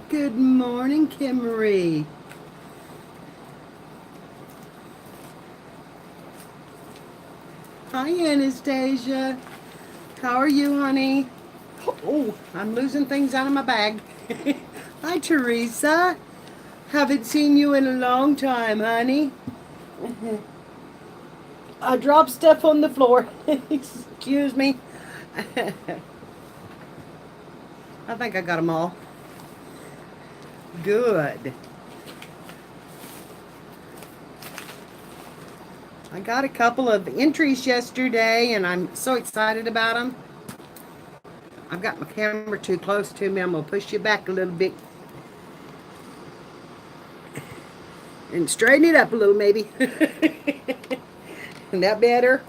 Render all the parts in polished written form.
Good morning, Kimmery. Hi, Anastasia. How are you, honey? Oh, I'm losing things out of my bag. Hi, Teresa. Haven't seen you in a long time, honey. I dropped stuff on the floor. Excuse me. I think I got them all. Good. I got a couple of entries yesterday, and I'm so excited about them. I've got my camera too close to me. I'm going to push you back a little bit and straighten it up a little, maybe. Isn't that better?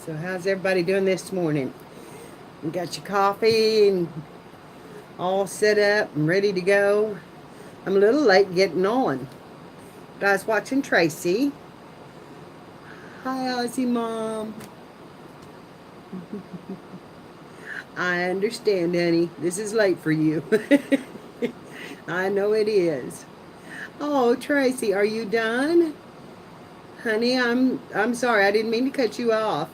So how's everybody doing this morning? You got your coffee and all set up and ready to go? I'm a little late getting on. But I was watching Tracy. Hi, Ozzy Mom. I understand, honey. This is late for you. I know it is. Oh, Tracy, are you done? Honey, I'm sorry. I didn't mean to cut you off.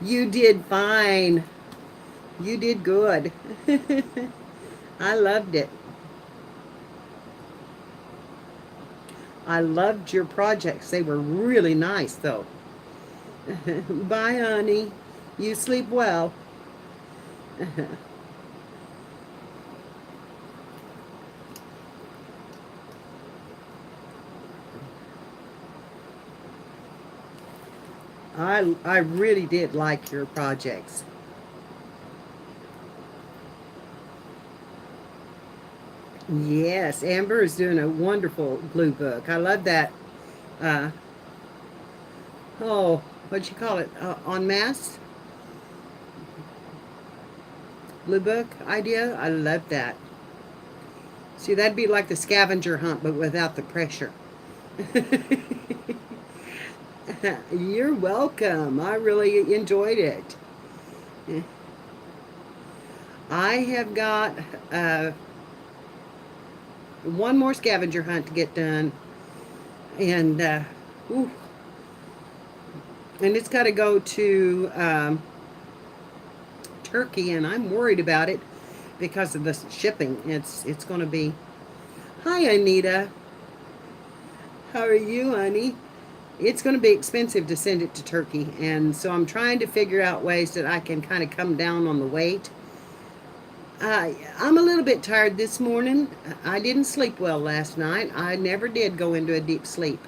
You did fine. You did good. I loved it. I loved your projects. They were really nice, though. Bye, honey. You sleep well. I really did like your projects. Yes, Amber is doing a wonderful blue book. I love that. Uh, oh, what'd you call it? En masse blue book idea. I love that. See, that'd be like the scavenger hunt, but without the pressure. You're welcome. I really enjoyed it. I have got one more scavenger hunt to get done, and ooh, and it's got to go to Turkey, and I'm worried about it because of the shipping. It's going to be. Hi, Anita. How are you, honey? It's going to be expensive to send it to Turkey, and so I'm trying to figure out ways that I can kind of come down on the weight. I'm a little bit tired this morning. I didn't sleep well last night. I never did go into a deep sleep.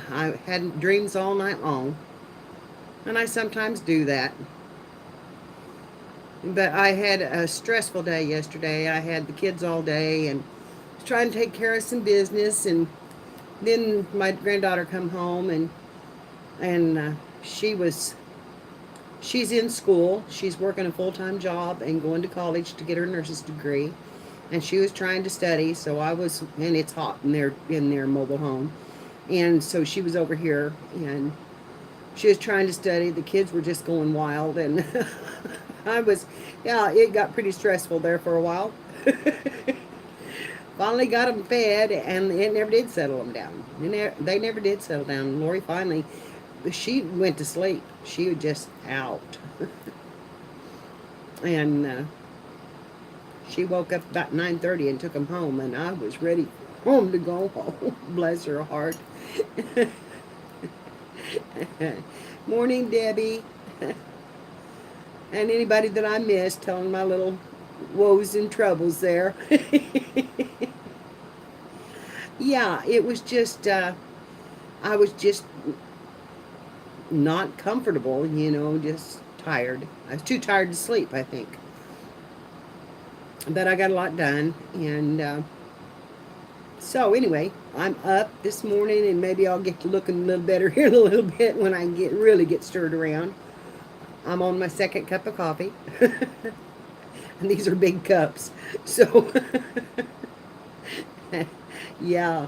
I had dreams all night long, and I sometimes do that. But I had a stressful day yesterday. I had the kids all day and was trying to take care of some business, and then my granddaughter come home, and she's in school. She's working a full-time job and going to college to get her nurse's degree. And she was trying to study, so I was, and it's hot in their mobile home. And so she was over here, and she was trying to study. The kids were just going wild, and yeah, it got pretty stressful there for a while. Finally got them fed, and it never did settle them down. They never did settle down. Lori finally, she went to sleep. She was just out. And she woke up about 9:30 and took them home, and I was ready home to go home. Bless her heart. Morning, Debbie. And anybody that I missed, tell them my little woes and troubles there. Yeah, it was just, I was just not comfortable, just tired. I was too tired to sleep, I think. But I got a lot done. And so, anyway, I'm up this morning and maybe I'll get to looking a little better here in a little bit when I really get stirred around. I'm on my second cup of coffee. And these are big cups. So, yeah.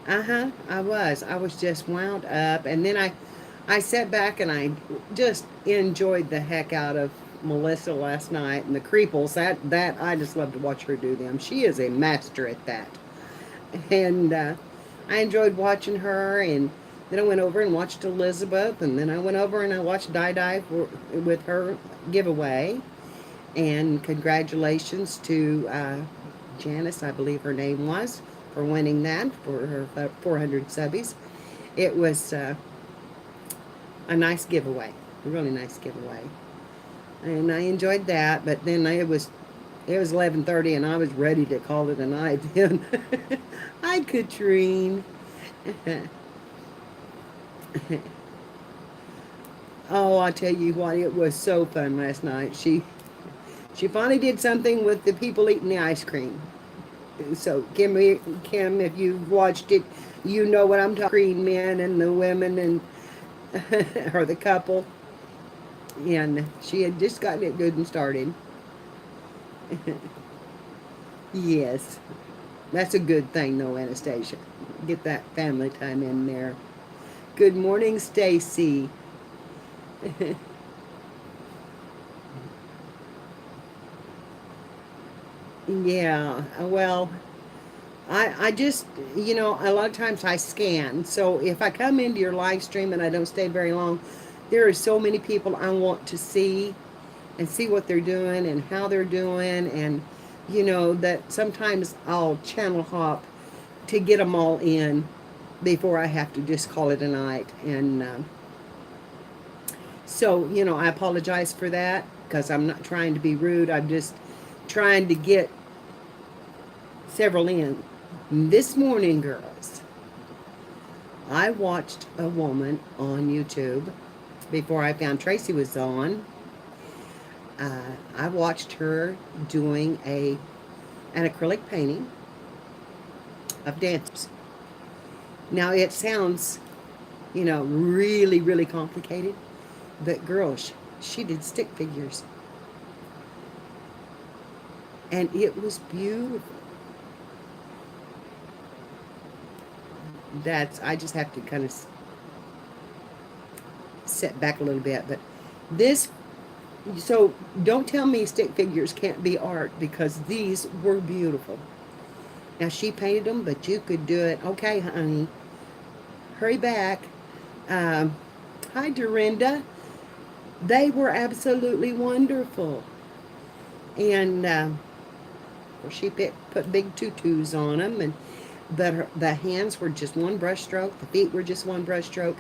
Uh-huh, I was just wound up. And then I sat back and I just enjoyed the heck out of Melissa last night and the Creeples. That I just love to watch her do them. She is a master at that. And I enjoyed watching her. And then I went over and watched Elizabeth. And then I went over and I watched with her giveaway. And congratulations to Janice, I believe her name was, for winning that for her 400 subbies. It was a nice giveaway, a really nice giveaway, and I enjoyed that. But then it was 11:30, and I was ready to call it a night. Then, hi, Katrine. Oh, I tell you what, it was so fun last night. She finally did something with the people eating the ice cream. So Kim, if you've watched it, you know what I'm talking. Men and the women and or the couple, and she had just gotten it good and started. Yes, that's a good thing, though, Anastasia. Get that family time in there. Good morning, Stacy. Yeah, well, I just, a lot of times I scan. So if I come into your live stream and I don't stay very long, there are so many people I want to see and see what they're doing and how they're doing. And, that sometimes I'll channel hop to get them all in before I have to just call it a night. And so, I apologize for that because I'm not trying to be rude. I'm just trying to get several in. This morning, girls, I watched a woman on YouTube before I found Tracy was on. I watched her doing an acrylic painting of dancers. Now it sounds, really, really complicated, but girls, she did stick figures, and it was beautiful. I just have to kind of set back a little bit, but this, so don't tell me stick figures can't be art, because these were beautiful. Now she painted them, but you could do it. Okay, honey, hurry back. Hi, Dorinda. They were absolutely wonderful. And she put big tutus on them, and the hands were just one brush stroke, the feet were just one brush stroke,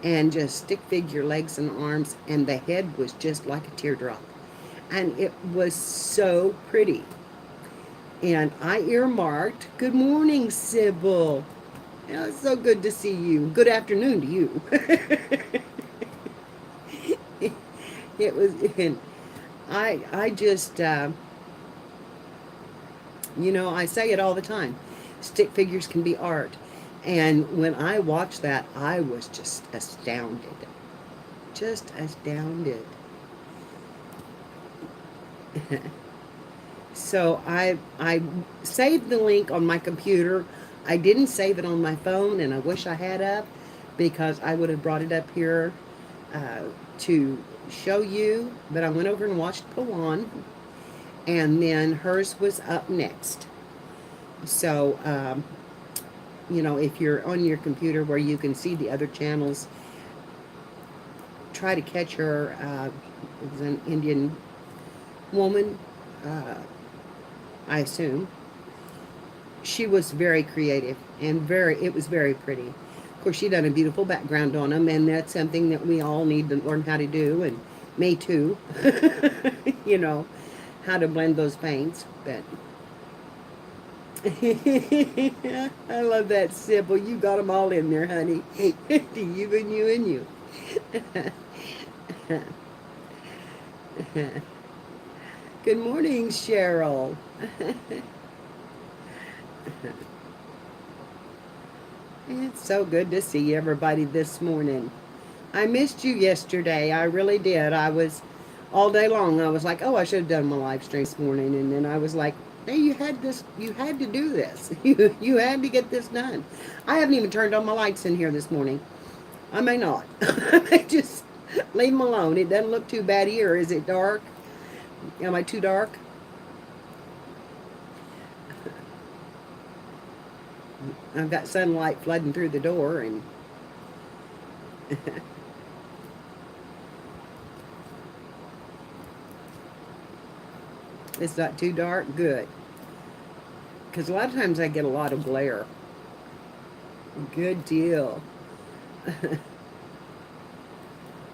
and just stick figure legs and arms, and the head was just like a teardrop. And it was so pretty. And I earmarked, good morning, Sybil. It's so good to see you. Good afternoon to you. It was, and I just, I say it all the time. Stick figures can be art. And when I watched that, I was just astounded. Just astounded. So I saved the link on my computer. I didn't save it on my phone, and I wish I had up, because I would have brought it up here to show you. But I went over and watched Pawan, and then hers was up next. So, if you're on your computer where you can see the other channels, try to catch her. It was an Indian woman, I assume. She was very creative, and it was very pretty. Of course, she done a beautiful background on them, and that's something that we all need to learn how to do, and me too. You know, how to blend those paints. But I love that Sybil. You got them all in there, honey. To you and you and you. Good morning, Cheryl. It's so good to see everybody this morning. I missed you yesterday. I really did. I was all day long. I was like, oh, I should have done my live stream this morning. And then I was like, hey, you had this. You had to do this. You had to get this done. I haven't even turned on my lights in here this morning. I may not. I may just leave them alone. It doesn't look too bad here. Is it dark? Am I too dark? I've got sunlight flooding through the door, and it's not too dark. Good. Because a lot of times I get a lot of glare. Good deal.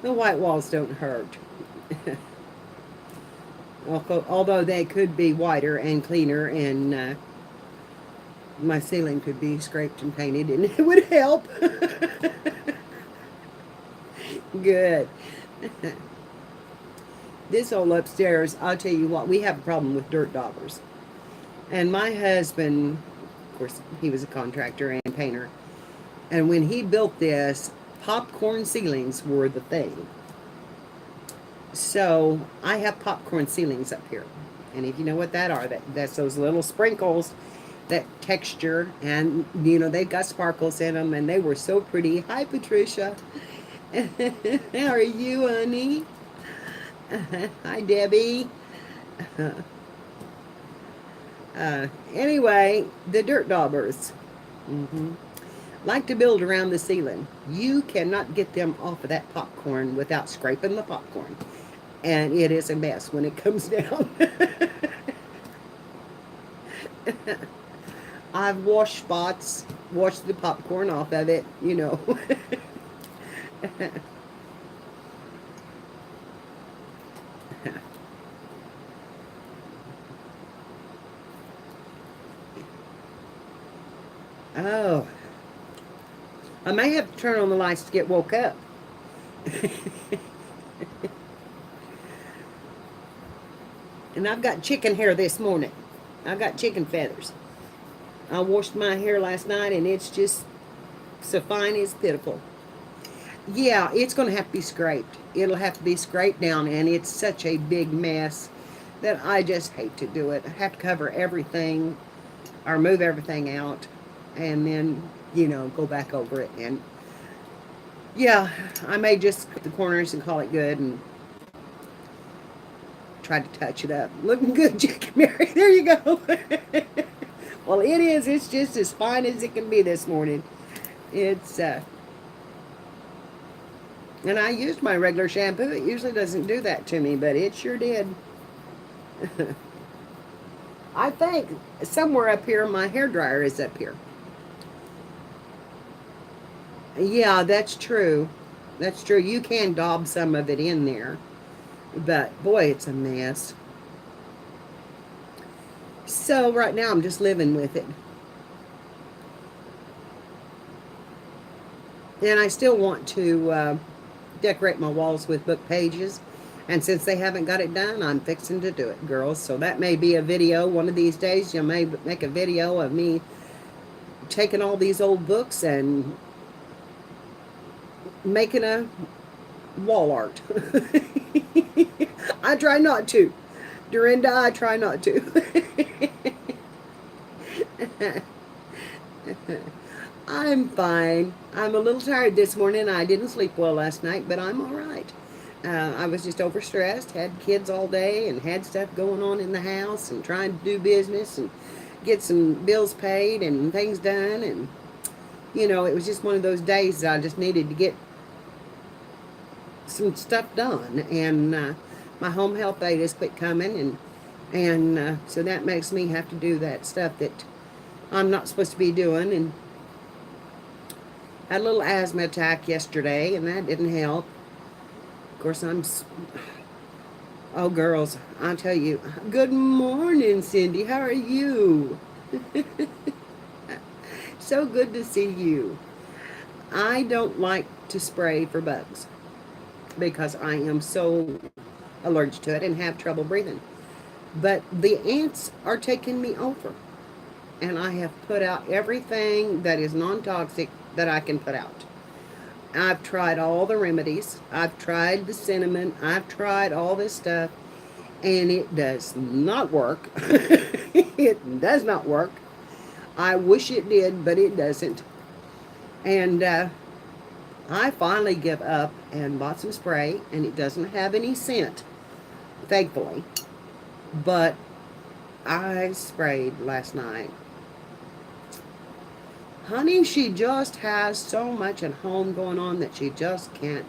The white walls don't hurt. Although they could be whiter and cleaner, and my ceiling could be scraped and painted, and it would help. Good. This old upstairs, I'll tell you what, we have a problem with dirt daubers. And my husband, of course, he was a contractor and painter. And when he built this, popcorn ceilings were the thing. So I have popcorn ceilings up here. And if you know what that are, that's those little sprinkles, that texture. And, you know, they've got sparkles in them. And they were so pretty. Hi, Patricia. How are you, honey? Hi, Debbie. Anyway, the dirt daubers like to build around the ceiling. You cannot get them off of that popcorn without scraping the popcorn. And it is a mess when it comes down. I've washed spots, washed the popcorn off of it, you know. Oh, I may have to turn on the lights to get woke up. And I've got chicken hair this morning. I've got chicken feathers. I washed my hair last night, and it's just so fine it's pitiful. Yeah, it's going to have to be scraped. It'll have to be scraped down, and it's such a big mess that I just hate to do it. I have to cover everything or move everything out, and then, you know, go back over it. And yeah, I may just cut the corners and call it good and try to touch it up. Looking good, Chicken Mary. There you go. Well, it is. It's just as fine as it can be this morning. It's, and I used my regular shampoo. It usually doesn't do that to me, but it sure did. I think somewhere up here, my hairdryer is up here. Yeah, that's true. That's true. You can daub some of it in there. But, boy, it's a mess. So, right now, I'm just living with it. And I still want to decorate my walls with book pages. And since they haven't got it done, I'm fixing to do it, girls. So that may be a video one of these days. You may make a video of me taking all these old books and making a wall art. I try not to. Dorinda, I try not to. I'm fine. I'm a little tired this morning. I didn't sleep well last night, but I'm all right. I was just overstressed, had kids all day, and had stuff going on in the house, and trying to do business, and get some bills paid, and things done, and, you know, it was just one of those days that I just needed to get some stuff done, and my home health aide has quit coming, and so that makes me have to do that stuff that I'm not supposed to be doing, and Had a little asthma attack yesterday, and that didn't help. Of course, oh, girls, I'll tell you. Good morning, Cindy. How are you? So good to see you. I don't like to spray for bugs because I am so allergic to it and have trouble breathing. But the ants are taking me over. And I have put out everything that is non toxic that I can put out. I've tried all the remedies. I've tried the cinnamon. I've tried all this stuff. And it does not work. It does not work. I wish it did, but it doesn't. And I finally give up and bought some spray, and it doesn't have any scent, thankfully. But I sprayed last night. Honey, she just has so much at home going on that she just can't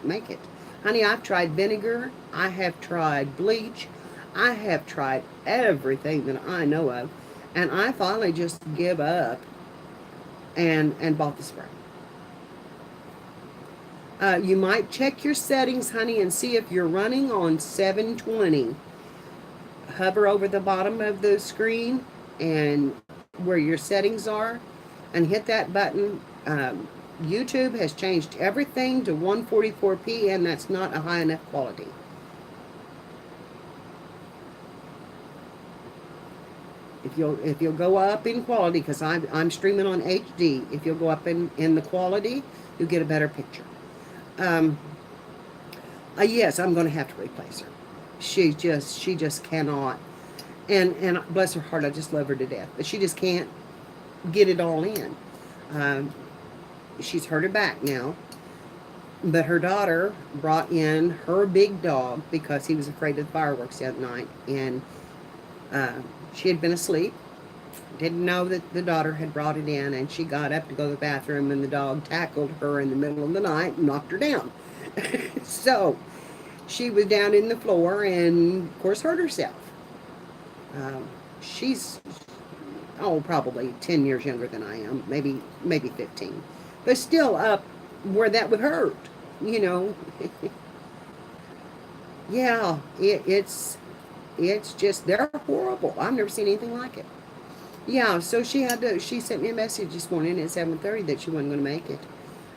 make it. Honey, I've tried vinegar. I have tried bleach. I have tried everything that I know of. And I finally just give up and bought the spray. You might check your settings, honey, and see if you're running on 720. Hover over the bottom of the screen and where your settings are and hit that button. YouTube has changed everything to 144p, and that's not a high enough quality. If you'll go up in quality, because I'm streaming on HD, if you'll go up in the quality, you'll get a better picture. Yes, I'm going to have to replace her. She just cannot. And bless her heart, I just love her to death. But she just can't get it all in. She's hurt her back now. But her daughter brought in her big dog because he was afraid of the fireworks that night. And she had been asleep. Didn't know that the daughter had brought it in. And she got up to go to the bathroom, and the dog tackled her in the middle of the night and knocked her down. So she was down in the floor and, of course, hurt herself. She's, probably 10 years younger than I am, maybe 15. But still up where that would hurt, you know. Yeah, it's just, they're horrible. I've never seen anything like it. Yeah, so she sent me a message this morning at 7:30 that she wasn't going to make it.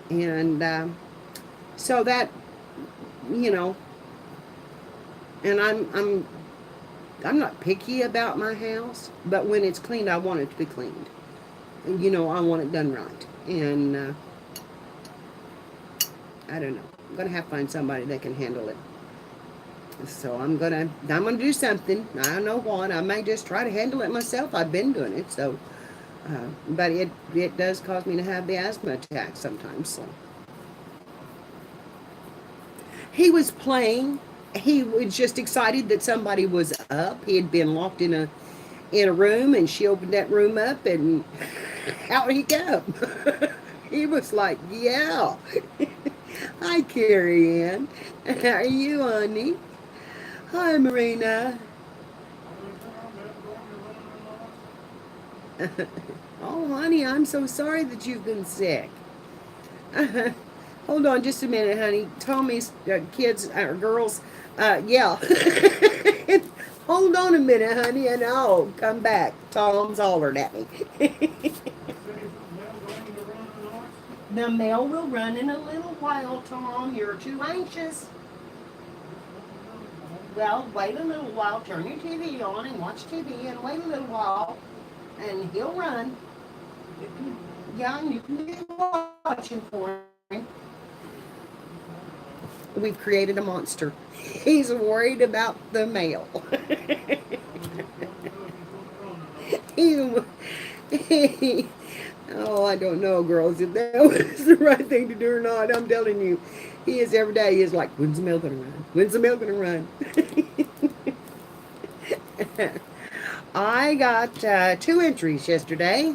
And so that, you know, and I'm not picky about my house, but when it's cleaned, I want it to be cleaned. You know, I want it done right. And I don't know. I'm gonna have to find somebody that can handle it. So I'm gonna do something. I don't know what. I may just try to handle it myself. I've been doing it. So, but it does cause me to have the asthma attack sometimes. So he was playing. He was just excited that somebody was up. He had been locked in a room, and she opened that room up, and out he come. He was like, "Yeah, hi, Carrie Ann. How are you, honey? Hi, Marina." Oh, honey, I'm so sorry that you've been sick. Hold on just a minute, honey. Tommy's kids or girls. Yeah. Hold on a minute, honey, and I'll come back. Tom's hollered at me. The mail will run in a little while, Tom. You're too anxious. Well, wait a little while. Turn your TV on and watch TV, and wait a little while, and he'll run. Yeah, you can be watching for him. We've created a monster. He's worried about the mail. Oh, I don't know, girls, if that was the right thing to do or not. I'm telling you, he is every day. He is like, when's the mail gonna run? When's the mail gonna run? I got 2 entries yesterday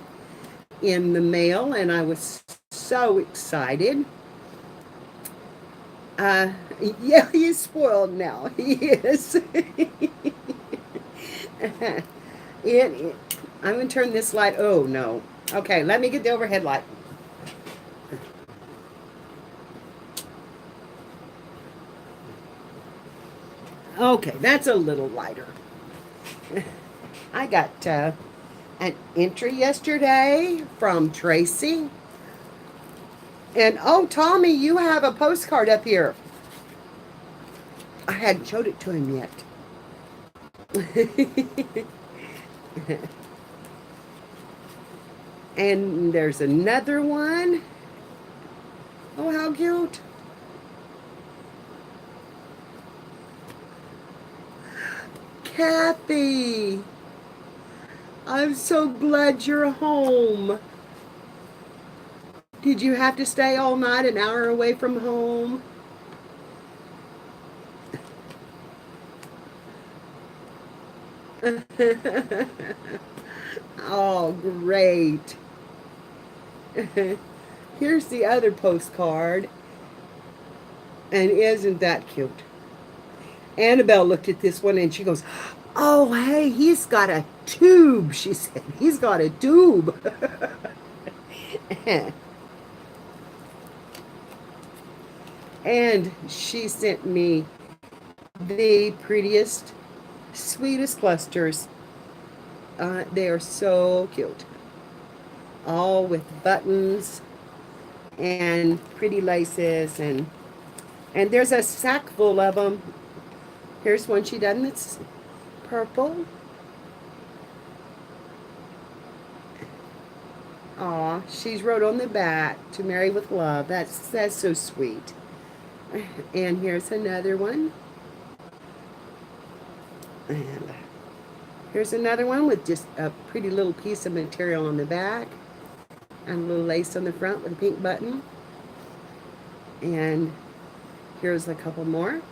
in the mail, and I was so excited. Yeah, he's spoiled now. He is. I'm going to turn this light. Oh, no. Okay, let me get the overhead light. Okay, that's a little lighter. I got an entry yesterday from Tracy. And oh, Tommy, you have a postcard up here. I hadn't showed it to him yet. And there's another one. Oh, how cute. Kathy, I'm so glad you're home. Did you have to stay all night an hour away from home? Oh, great. Here's the other postcard. And isn't that cute? Annabelle looked at this one and she goes, oh, hey, he's got a tube, she said. He's got a tube. And she sent me the prettiest, sweetest clusters. They are so cute. All with buttons and pretty laces. And there's a sack full of them. Here's one she done that's purple. Aw, she's wrote on the back, to marry with love. That's so sweet. And here's another one. And here's another one with just a pretty little piece of material on the back. And a little lace on the front with a pink button. And here's a couple more.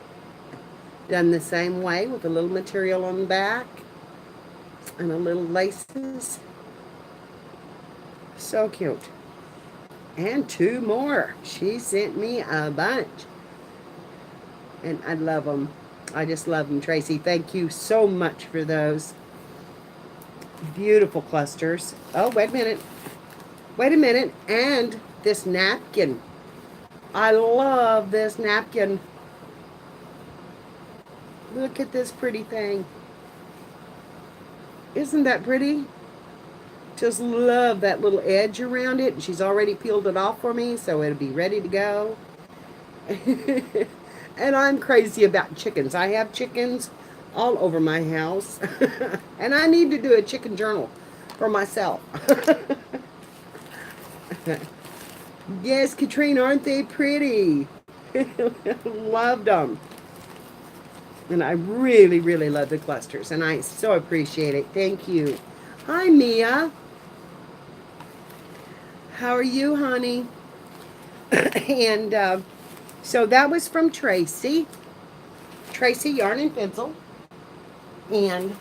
Done the same way with a little material on the back. And a little laces. So cute. And two more. She sent me a bunch. And I love them. I just love them, Tracy. Thank you so much for those beautiful clusters. Oh, wait a minute. Wait a minute. And this napkin. I love this napkin. Look at this pretty thing. Isn't that pretty? Just love that little edge around it. She's already peeled it off for me, so it'll be ready to go. And I'm crazy about chickens. I have chickens all over my house. And I need to do a chicken journal for myself. Yes, Katrine, aren't they pretty? Loved them. And I really, really love the clusters. And I so appreciate it. Thank you. Hi, Mia. How are you, honey? And so that was from Tracy. Tracy Yarn and Pencil. And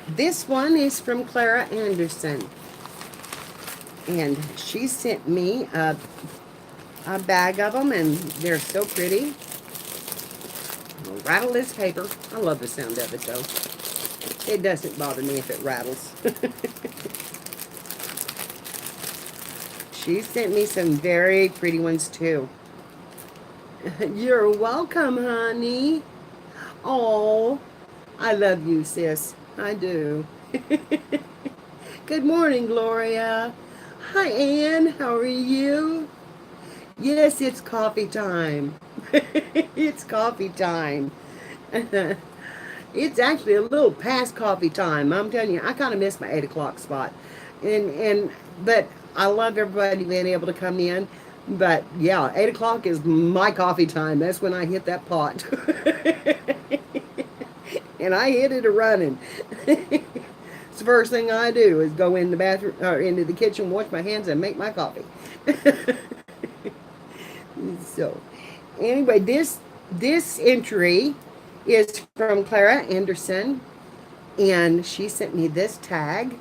this one is from Clara Anderson. And she sent me a bag of them, and they're so pretty. I'll rattle this paper. I love the sound of it, though. It doesn't bother me if it rattles. She sent me some very pretty ones, too. You're welcome, honey. Oh, I love you, sis. I do. Good morning, Gloria. Hi, Ann. How are you? Yes, it's coffee time. It's coffee time. It's actually a little past coffee time. I'm telling you, I kind of miss my 8 o'clock spot. But I love everybody being able to come in. But yeah, 8 o'clock is my coffee time. That's when I hit that pot. And I hit it a running. It's the first thing I do is go in the bathroom or into the kitchen, wash my hands, and make my coffee. So, anyway, this entry is from Clara Anderson, and she sent me this tag,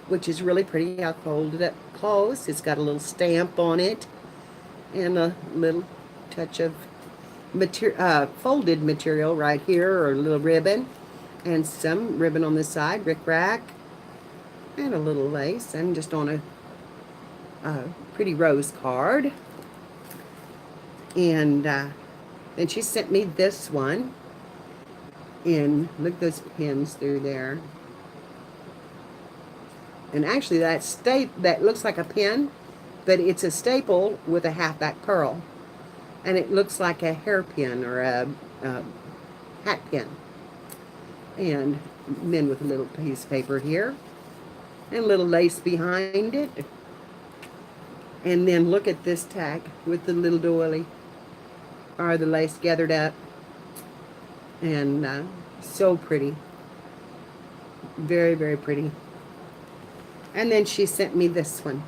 which is really pretty. I'll fold it up close. It's got a little stamp on it, and a little touch of folded material right here, or a little ribbon, and some ribbon on this side, rickrack. And a little lace, and just on a pretty rose card. And then she sent me this one. And look at those pins through there. And actually that looks like a pin, but it's a staple with a half-back pearl. And it looks like a hairpin or a hat pin. And then with a little piece of paper here. And a little lace behind it. And then look at this tag with the little doily. Or the lace gathered up. And so pretty. Very, very pretty. And then she sent me this one.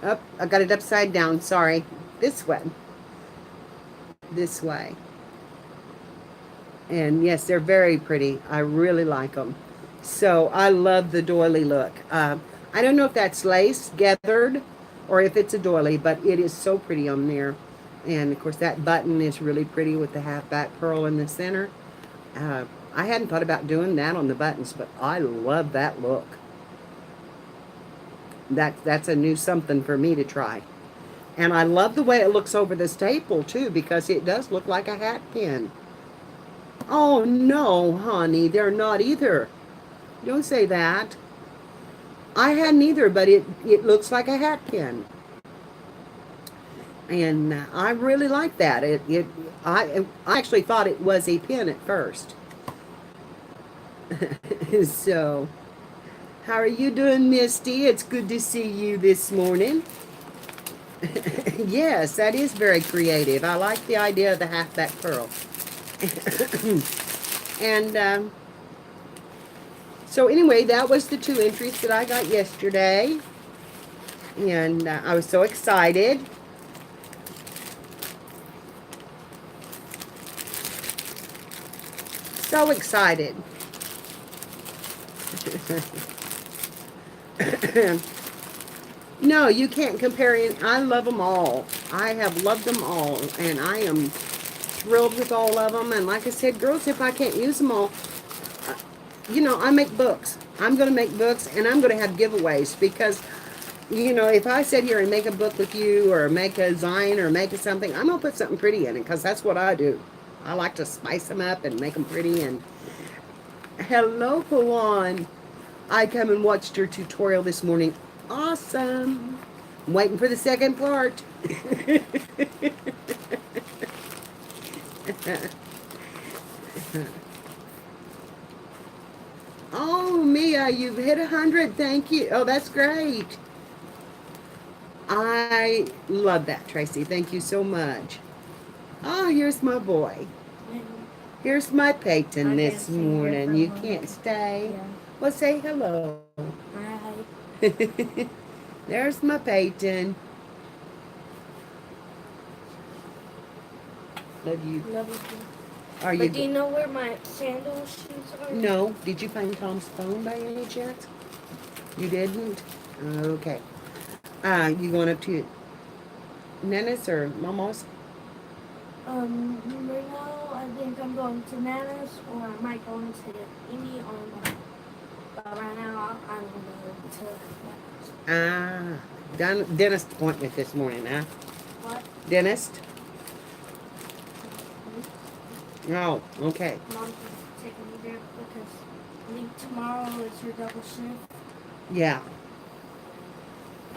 I got it upside down, sorry. This one. This way. And yes, they're very pretty. I really like them. So I love the doily look. I don't know if that's lace gathered or if it's a doily, but it is so pretty on there. And of course that button is really pretty with the half-back pearl in the center. I hadn't thought about doing that on the buttons, but I love that look. That's a new something for me to try. And I love the way it looks over the staple too, because it does look like a hat pin. Oh no, honey, they're not either. Don't say that. I hadn't either, but it looks like a hat pin. And I really like that. I actually thought it was a pin at first. So, how are you doing, Misty? It's good to see you this morning. Yes, that is very creative. I like the idea of the half-back pearl. And so anyway, that was the 2 entries that I got yesterday. And I was so excited. So excited. No, you can't compare it. I love them all. I have loved them all. And I am thrilled with all of them. And like I said, girls, if I can't use them all, you know, I make books. I'm going to make books and I'm going to have giveaways because, you know, if I sit here and make a book with you or make a design or make something, I'm going to put something pretty in it because that's what I do. I like to spice them up and make them pretty. And hello, Pawan. I come and watched your tutorial this morning. Awesome. I'm waiting for the second part. Oh, Mia, you've hit 100. Thank you. Oh, that's great. I love that, Tracy. Thank you so much. Oh, here's my boy. Here's my Peyton this morning. You can't stay. Yeah. Well, say hello. Hi. There's my Peyton. Love you. Love you too. But do you know where my sandal shoes are? No. Did you find Tom's phone by any chance? You didn't? Okay. You going up to Nana's or Mama's? Right now, I think I'm going to Nana's, or I might go into Amy or Mama. But right now, I'm going to Nana's. Dentist appointment this morning, huh? What? Dentist? Oh, okay. Mom's taking me there because I think tomorrow is your double shift. Yeah.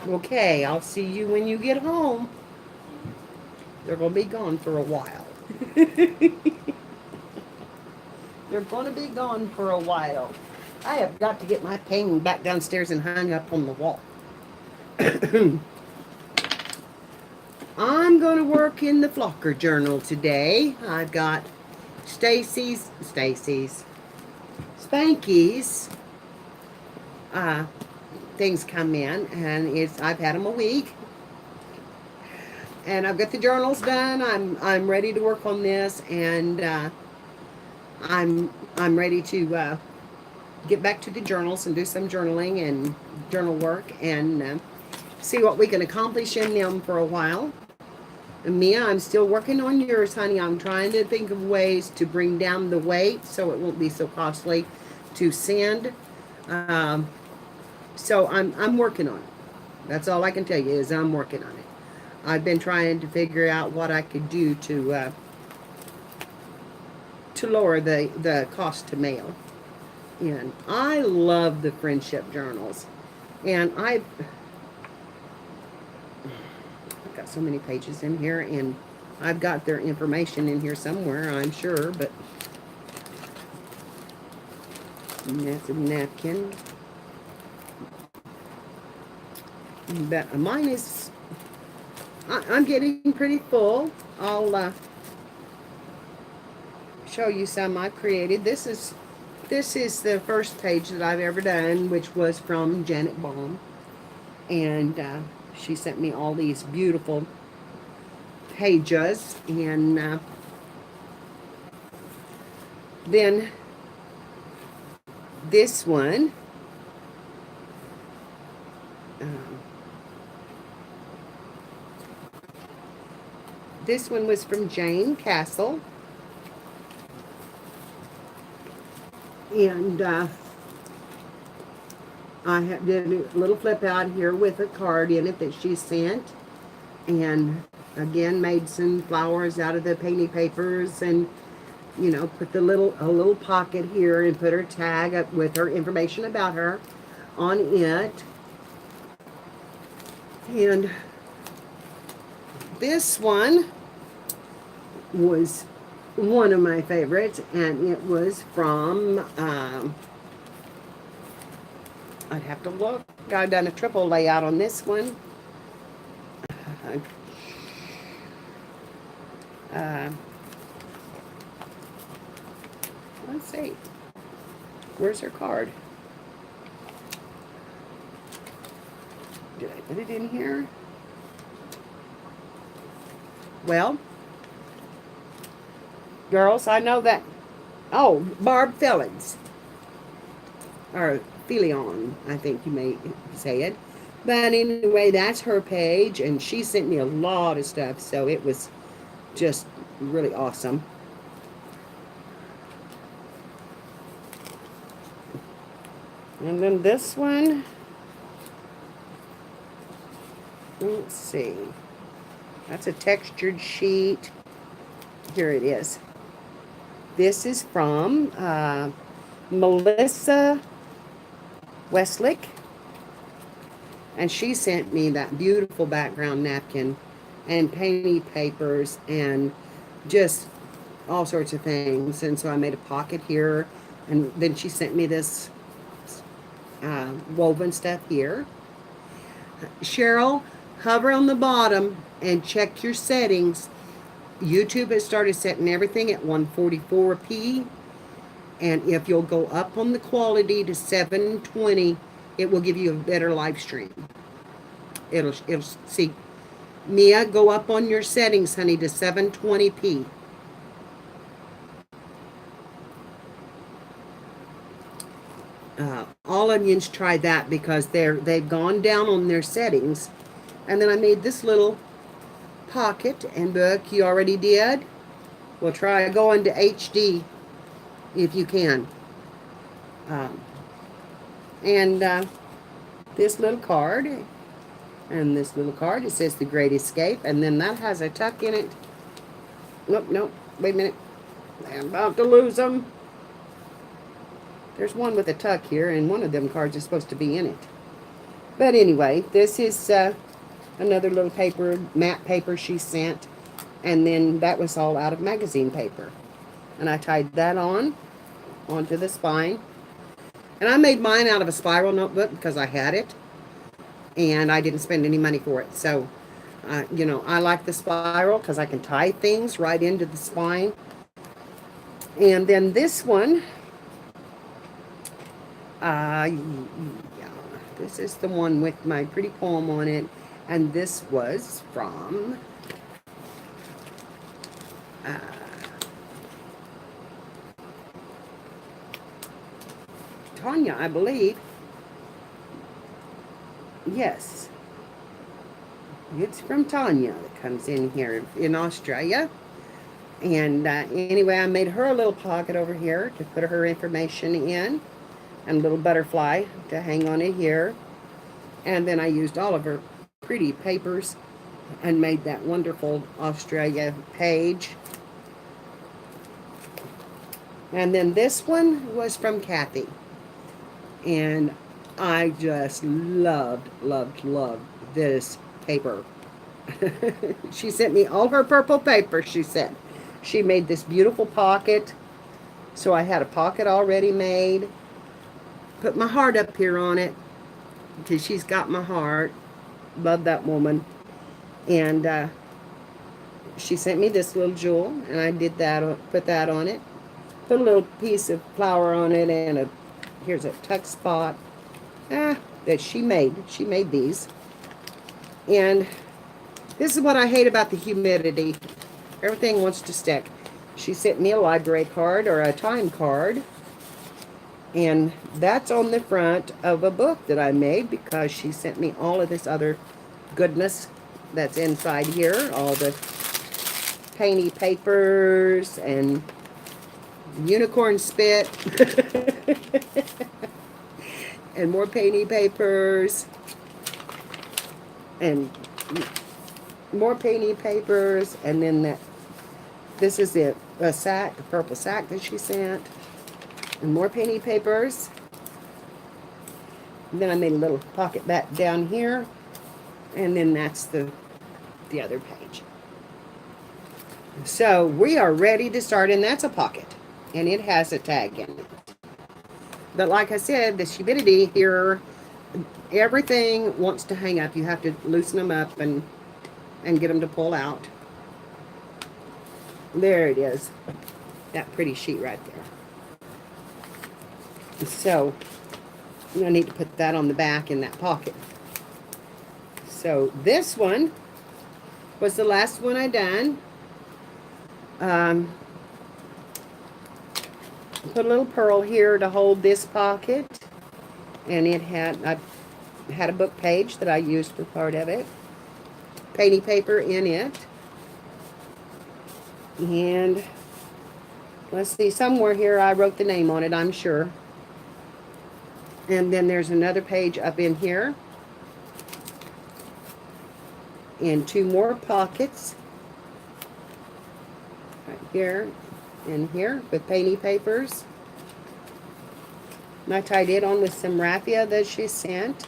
Okay, I'll see you when you get home. They're going to be gone for a while. They're going to be gone for a while. I have got to get my painting back downstairs and hung up on the wall. I'm going to work in the Flocker Journal today. I've got Spankies, things come in, and I've had them a week, and I've got the journals done. I'm ready to work on this, and I'm ready to get back to the journals and do some journaling and journal work and see what we can accomplish in them for a while. And Mia, I'm still working on yours, honey. I'm trying to think of ways to bring down the weight so it won't be so costly to send. Um, so I'm working on it. That's all I can tell you is I'm working on it. I've been trying to figure out what I could do to lower the cost to mail. And I love the friendship journals. And I've got so many pages in here, and I've got their information in here somewhere, I'm sure, but that's a napkin. But mine is, I'm getting pretty full. I'll show you some I've created. This is the first page that I've ever done, which was from Janet Baum. And she sent me all these beautiful pages. And then this one, this one was from Jane Castle. And I did a little flip out here with a card in it that she sent. And again, made some flowers out of the penny papers, and put a little pocket here and put her tag up with her information about her on it. And this one was one of my favorites, and it was from I'd have to look. I've done a triple layout on this one. Let's see. Where's her card? Did I put it in here? Well, girls, I know that. Oh, Barb Fillings. Or Filion, I think you may say it. But anyway, that's her page, and she sent me a lot of stuff, so it was just really awesome. And then this one, let's see. That's a textured sheet. Here it is. This is from Melissa Westlick. And she sent me that beautiful background napkin and penny papers and just all sorts of things. And so I made a pocket here. And then she sent me this woven stuff here. Cheryl, hover on the bottom and check your settings. YouTube has started setting everything at 144p. And if you'll go up on the quality to 720, it will give you a better live stream. It'll see. Mia, go up on your settings, honey, to 720p. All onions try that because they've gone down on their settings. And then I made this little pocket and book. You already did. We'll try going to HD if you can. And this little card, and this little card, it says The Great Escape, and then that has a tuck in it. Nope, wait a minute. I'm about to lose them. There's one with a tuck here, and one of them cards is supposed to be in it. But anyway, this is another little paper, matte paper she sent, and then that was all out of magazine paper. And I tied that onto the spine. And I made mine out of a spiral notebook because I had it, and I didn't spend any money for it. So, I like the spiral because I can tie things right into the spine. And then this one, yeah, this is the one with my pretty poem on it, and this was from Tanya, I believe. Yes, it's from Tanya that comes in here in Australia. And anyway, I made her a little pocket over here to put her information in. and a little butterfly to hang on it here. And then I used all of her pretty papers and made that wonderful Australia page. And then this one was from Kathy. And I just loved, loved, loved this paper. She sent me all her purple paper, she said. She made this beautiful pocket. So I had a pocket already made. Put my heart up here on it because she's got my heart. Love that woman. And she sent me this little jewel, and I did that, put that on it. Put a little piece of flower on it, and here's a tuck spot that she made. She made these. And this is what I hate about the humidity. Everything wants to stick. She sent me a library card or a time card. And that's on the front of a book that I made because she sent me all of this other goodness that's inside here. All the painty papers and unicorn spit. And more painty papers. And more painty papers. And then this is a sack, a purple sack that she sent. And more painty papers. And then I made a little pocket back down here. And then that's the other page. So we are ready to start, and that's a pocket. And it has a tag in it. But like I said, the humidity here, everything wants to hang up. You have to loosen them up and get them to pull out. There it is. That pretty sheet right there. So, I need to put that on the back in that pocket. So, this one was the last one I done. Put a little pearl here to hold this pocket. And I had a book page that I used for part of it. Painty paper in it. And let's see, somewhere here I wrote the name on it, I'm sure. And then there's another page up in here. And two more pockets. Right here and here with painty papers. And I tied it on with some raffia that she sent.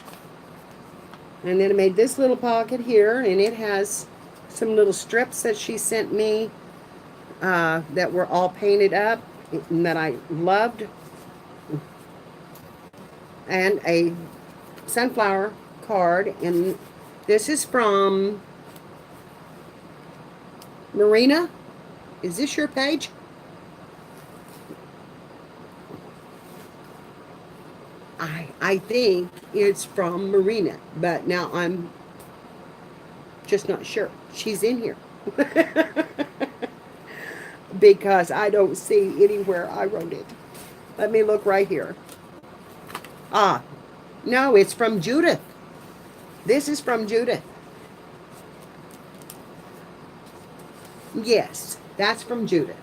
And then I made this little pocket here, and it has some little strips that she sent me that were all painted up and that I loved. And a sunflower card, and this is from Marina. Is this your page? I think it's from Marina, but now I'm just not sure. She's in here. Because I don't see anywhere I wrote it. Let me look right here. Ah, no, it's from Judith. This is from Judith. Yes, that's from Judith.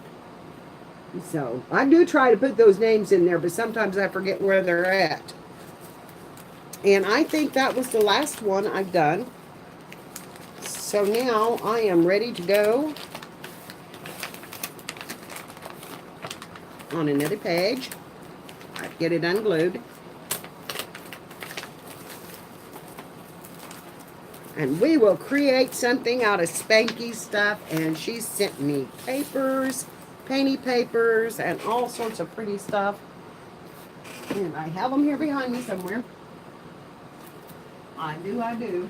So, I do try to put those names in there, but sometimes I forget where they're at. And I think that was the last one I've done. So now I am ready to go on another page. I get it unglued. And we will create something out of Spankies stuff. And she sent me papers, painty papers, and all sorts of pretty stuff. And I have them here behind me somewhere. I do.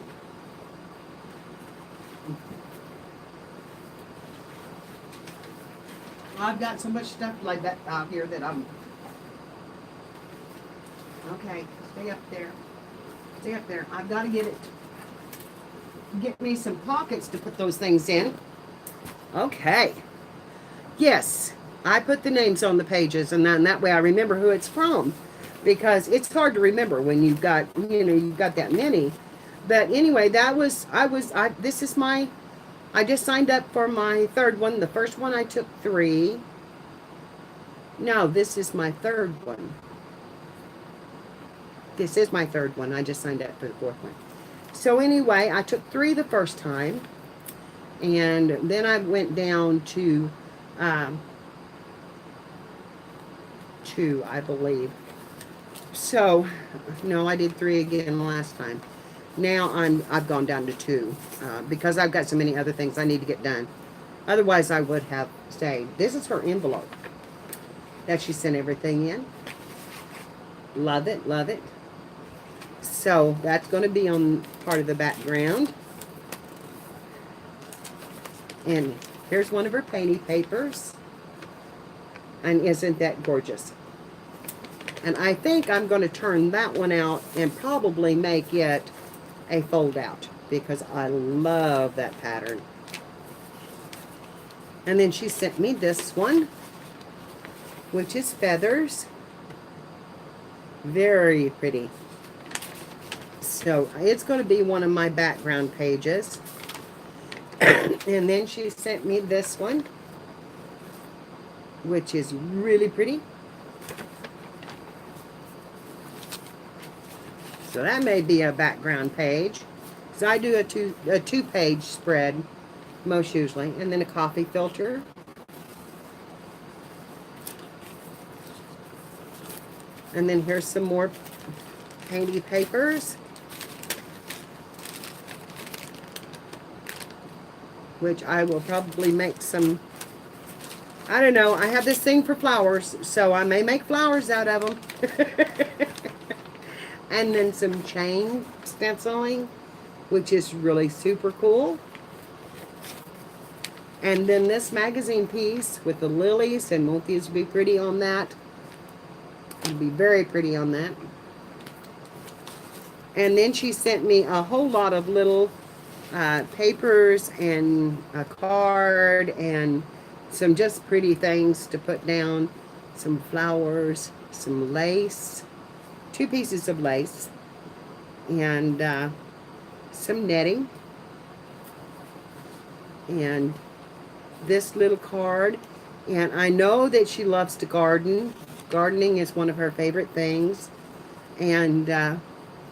I've got so much stuff like that out here that I'm... Okay, stay up there. Stay up there. I've got to get me some pockets to put those things in. Okay. Yes, I put the names on the pages, and then that way I remember who it's from. Because it's hard to remember when you've got, you've got that many. But anyway, this is my... I just signed up for my third one. The first one I took 3. No, this is my third one. This is my third one. I just signed up for the fourth one. So anyway, I took 3 the first time. And then I went down to 2, I believe. So, no, I did 3 again last time. Now I've gone down to 2 because I've got so many other things I need to get done. Otherwise, I would have stayed. This is her envelope that she sent everything in. Love it, love it. So that's going to be on part of the background. And here's one of her painting papers. And isn't that gorgeous? And I think I'm going to turn that one out and probably make it a fold out because I love that pattern. And then she sent me this one, which is feathers. Very pretty. So it's going to be one of my background pages. And then she sent me this one, which is really pretty. So that may be a background page. So I do a two-page spread most usually. And then a coffee filter. And then here's some more painty papers, which I will probably make some, I don't know, I have this thing for flowers, so I may make flowers out of them. And then some chain stenciling, which is really super cool. And then this magazine piece with the lilies, and won't these be pretty on that? It'll be very pretty on that. And then she sent me a whole lot of little papers and a card and some just pretty things to put down. Some flowers, some lace, 2 pieces of lace, and some netting. And this little card. And I know that she loves to garden. Gardening is one of her favorite things. And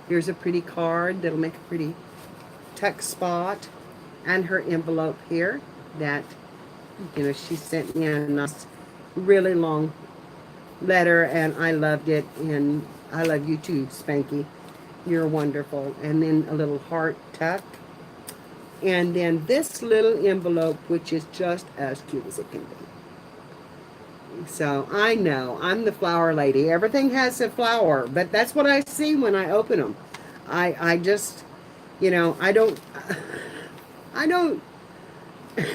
here's a pretty card that'll make a pretty tuck spot. And her envelope here that, you know, she sent me a nice, really long letter, and I loved it. And I love you too, Spanky. You're wonderful. And then a little heart tuck. And then this little envelope, which is just as cute as it can be. So I know I'm the flower lady. Everything has a flower, but that's what I see when I open them. I just, you know, I don't,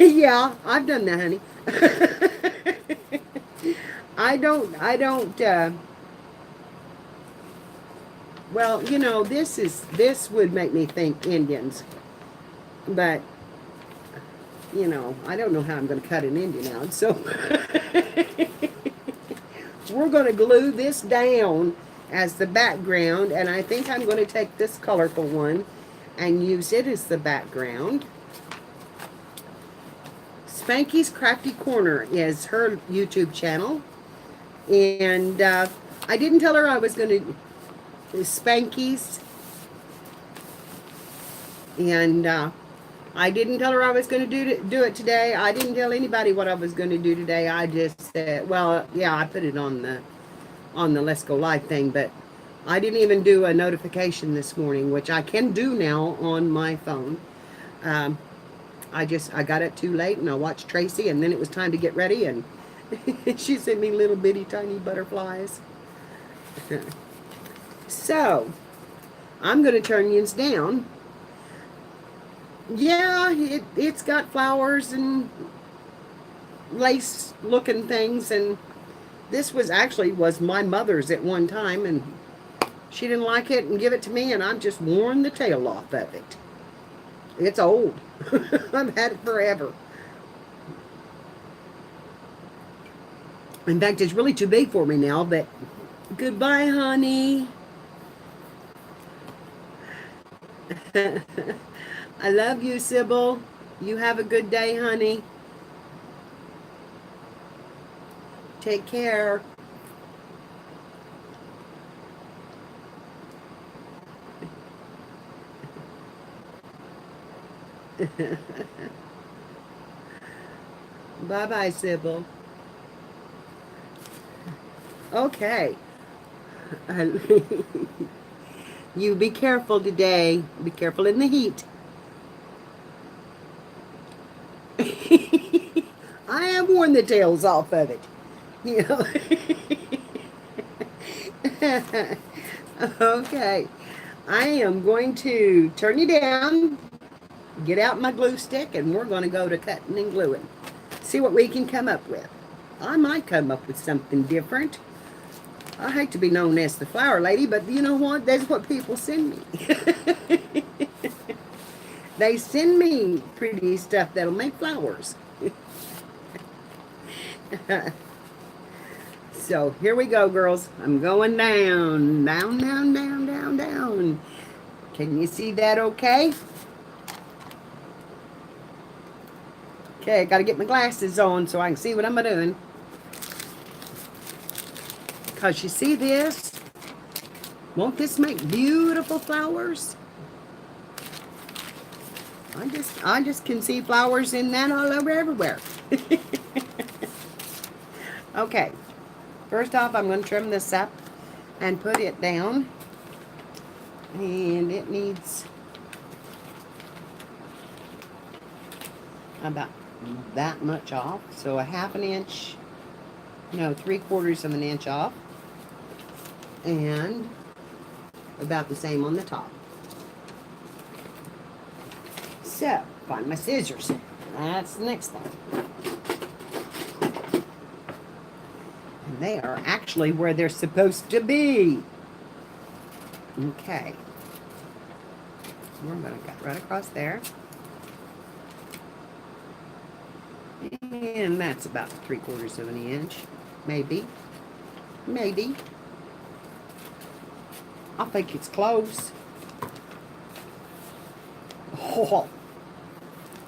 yeah, I've done that, honey. I don't, well, you know, this would make me think Indians, but, you know, I don't know how I'm going to cut an Indian out, so we're going to glue this down as the background, and I think I'm going to take this colorful one and use it as the background. Spanky's Crafty Corner is her YouTube channel, and I didn't tell her I was going to do Spankies, and I didn't tell her I was going to do it today. I didn't tell anybody what I was going to do today. I just said, well, yeah, I put it on the Let's Go Live thing, but I didn't even do a notification this morning, which I can do now on my phone. I got it too late, and I watched Tracy, and then it was time to get ready, and she sent me little bitty tiny butterflies. So, I'm going to turn these down. Yeah, it's got flowers and lace looking things, and this was my mother's at one time, and she didn't like it and give it to me, and I've just worn the tail off of it. It's old. I've had it forever. In fact, it's really too big for me now, but goodbye, honey. I love you, Sybil. You have a good day, honey. Take care. Bye-bye, Sybil. Okay. You be careful today. Be careful in the heat. I have worn the tails off of it. You know. Okay. I am going to turn you down, get out my glue stick, and we're going to go to cutting and gluing. See what we can come up with. I might come up with something different. I hate to be known as the flower lady, but you know what? That's what people send me. They send me pretty stuff that'll make flowers. So here we go, girls. I'm going down, down, down, down, down, down. Can you see that okay? Okay, I got to get my glasses on so I can see what I'm doing. Because you see this? Won't this make beautiful flowers? I just can see flowers in that all over everywhere. Okay. First off, I'm going to trim this up and put it down. And it needs about that much off. So a half an inch, no, 3/4 of an inch off. And about the same on the top. So, find my scissors. That's the next thing. And they are actually where they're supposed to be. Okay. We're going to cut right across there. And that's about 3/4 of an inch. Maybe. Maybe. I think it's close.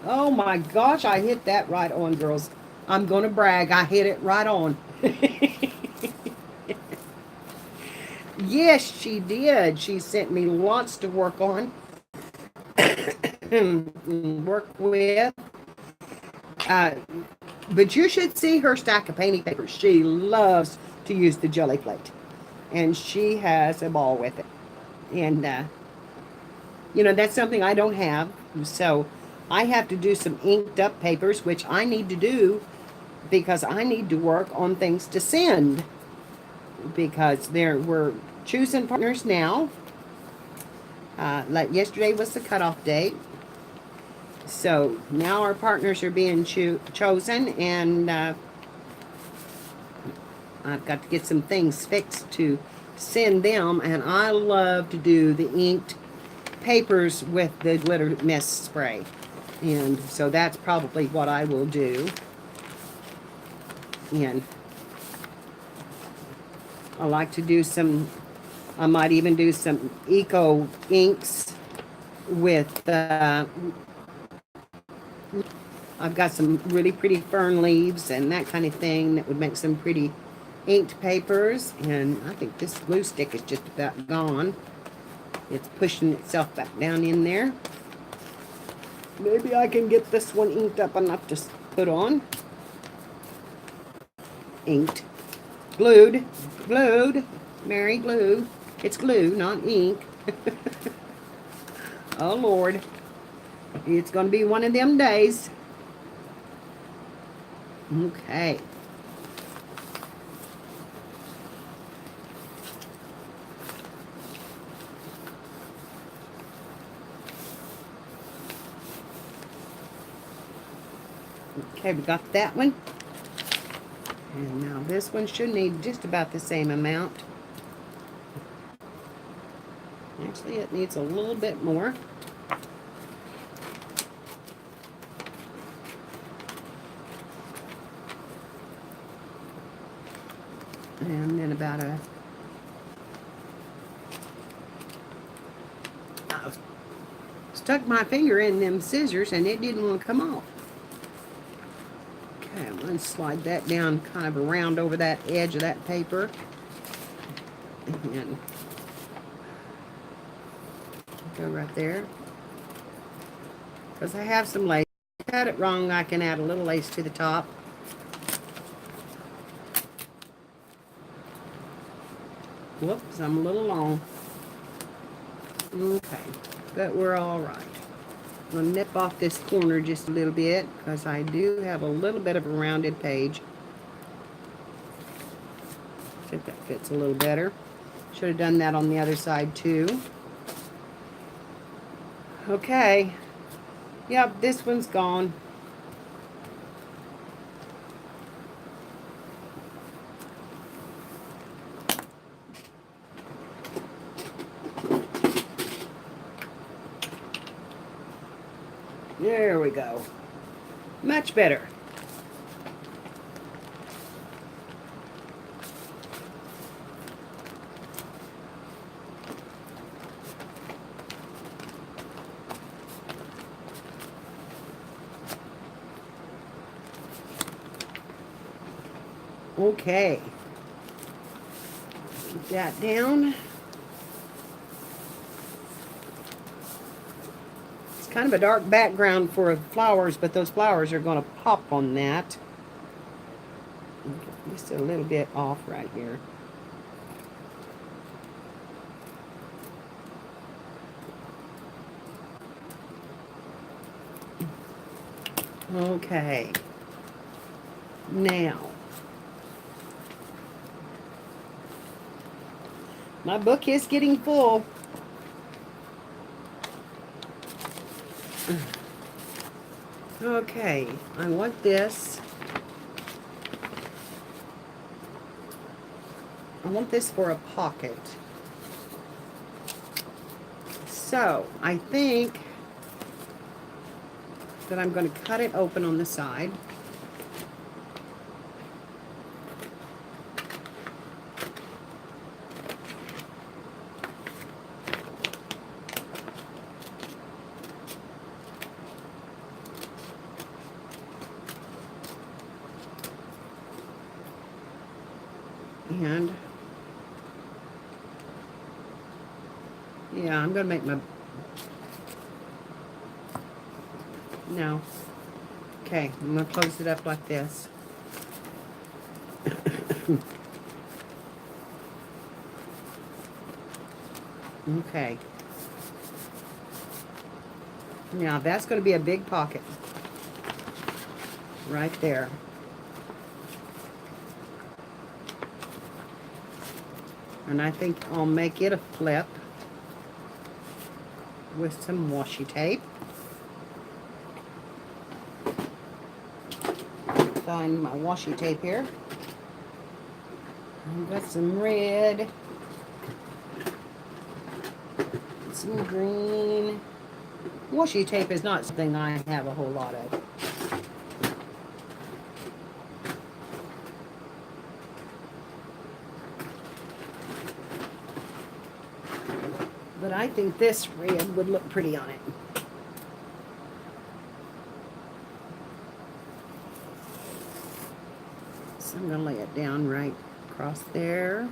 Oh my gosh, I hit that right on, girls. I'm going to brag. I hit it right on. Yes, she did. She sent me lots to work on. Work with. But you should see her stack of painting papers. She loves to use the jelly plate. And she has a ball with it. And, you know, that's something I don't have. So I have to do some inked up papers, which I need to do because I need to work on things to send. Because we're choosing partners now. Like yesterday was the cutoff date. So now our partners are being chosen, and I've got to get some things fixed to send them. And I love to do the inked papers with the glitter mist spray. And so that's probably what I will do. And I like to do some, I might even do some eco inks with, I've got some really pretty fern leaves and that kind of thing that would make some pretty inked papers. And I think this glue stick is just about gone. It's pushing itself back down in there. Maybe I can get this one inked up enough to put on. Inked. Glued. Glued. Mary, glue. It's glue, not ink. Oh, Lord. It's going to be one of them days. Okay. Okay, we got that one. And now this one should need just about the same amount. Actually, it needs a little bit more. And then about a... I stuck my finger in them scissors and it didn't want to come off. Okay, I'm going to slide that down kind of around over that edge of that paper. And go right there. because I have some lace. If I cut it wrong, I can add a little lace to the top. Whoops, I'm a little long. Okay, but we're all right. I'm going to nip off this corner just a little bit because I do have a little bit of a rounded page. See if that fits a little better. Should have done that on the other side too. Okay. Yep, this one's gone. There we go. Much better. Okay. Keep that down. It's kind of a dark background for flowers, but those flowers are going to pop on that. Just a little bit off right here. Okay. Now, my book is getting full. Okay, I want this. I want this for a pocket. So, I think that I'm going to cut it open on the side. And yeah, I'm going to make my, no. Okay, I'm going to close it up like this. Okay. Now that's going to be a big pocket. Right there. And I think I'll make it a flip with some washi tape. Find my washi tape here. I've got some red, some green. Washi tape is not something I have a whole lot of. But I think this red would look pretty on it. So I'm going to lay it down right across there.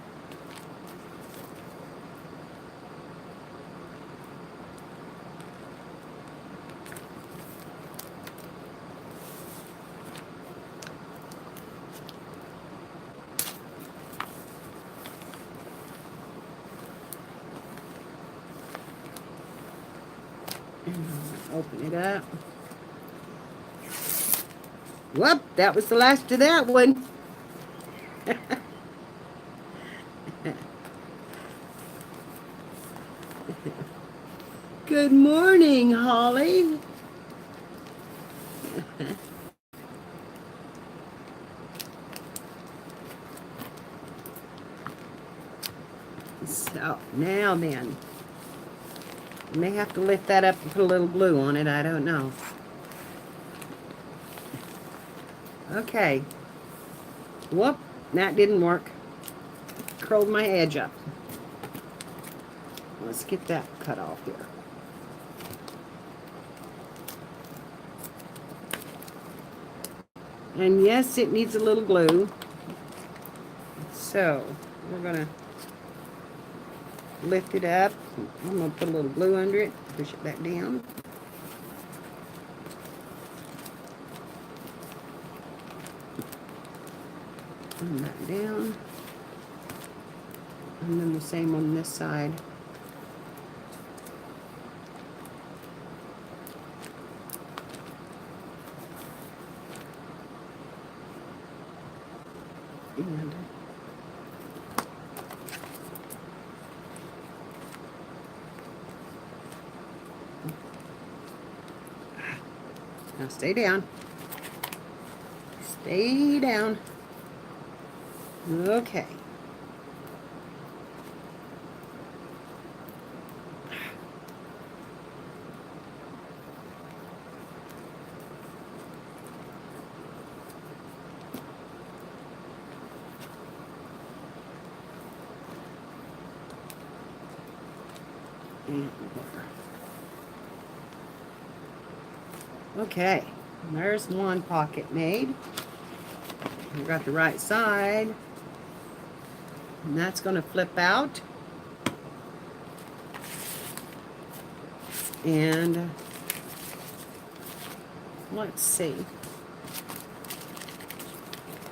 Open it up. Whoop, that was the last of that one. Good morning, Holly. So, now then. I may have to lift that up and put a little glue on it. I don't know. Okay. Whoop, that didn't work. Curled my edge up. Let's get that cut off here. And yes, it needs a little glue. So, we're going to lift it up. I'm going to put a little glue under it. Push it back down. Turn that down. And then the same on this side. And now stay down. Stay down. Okay. And okay, there's one pocket made. We got the right side, and that's going to flip out. And let's see.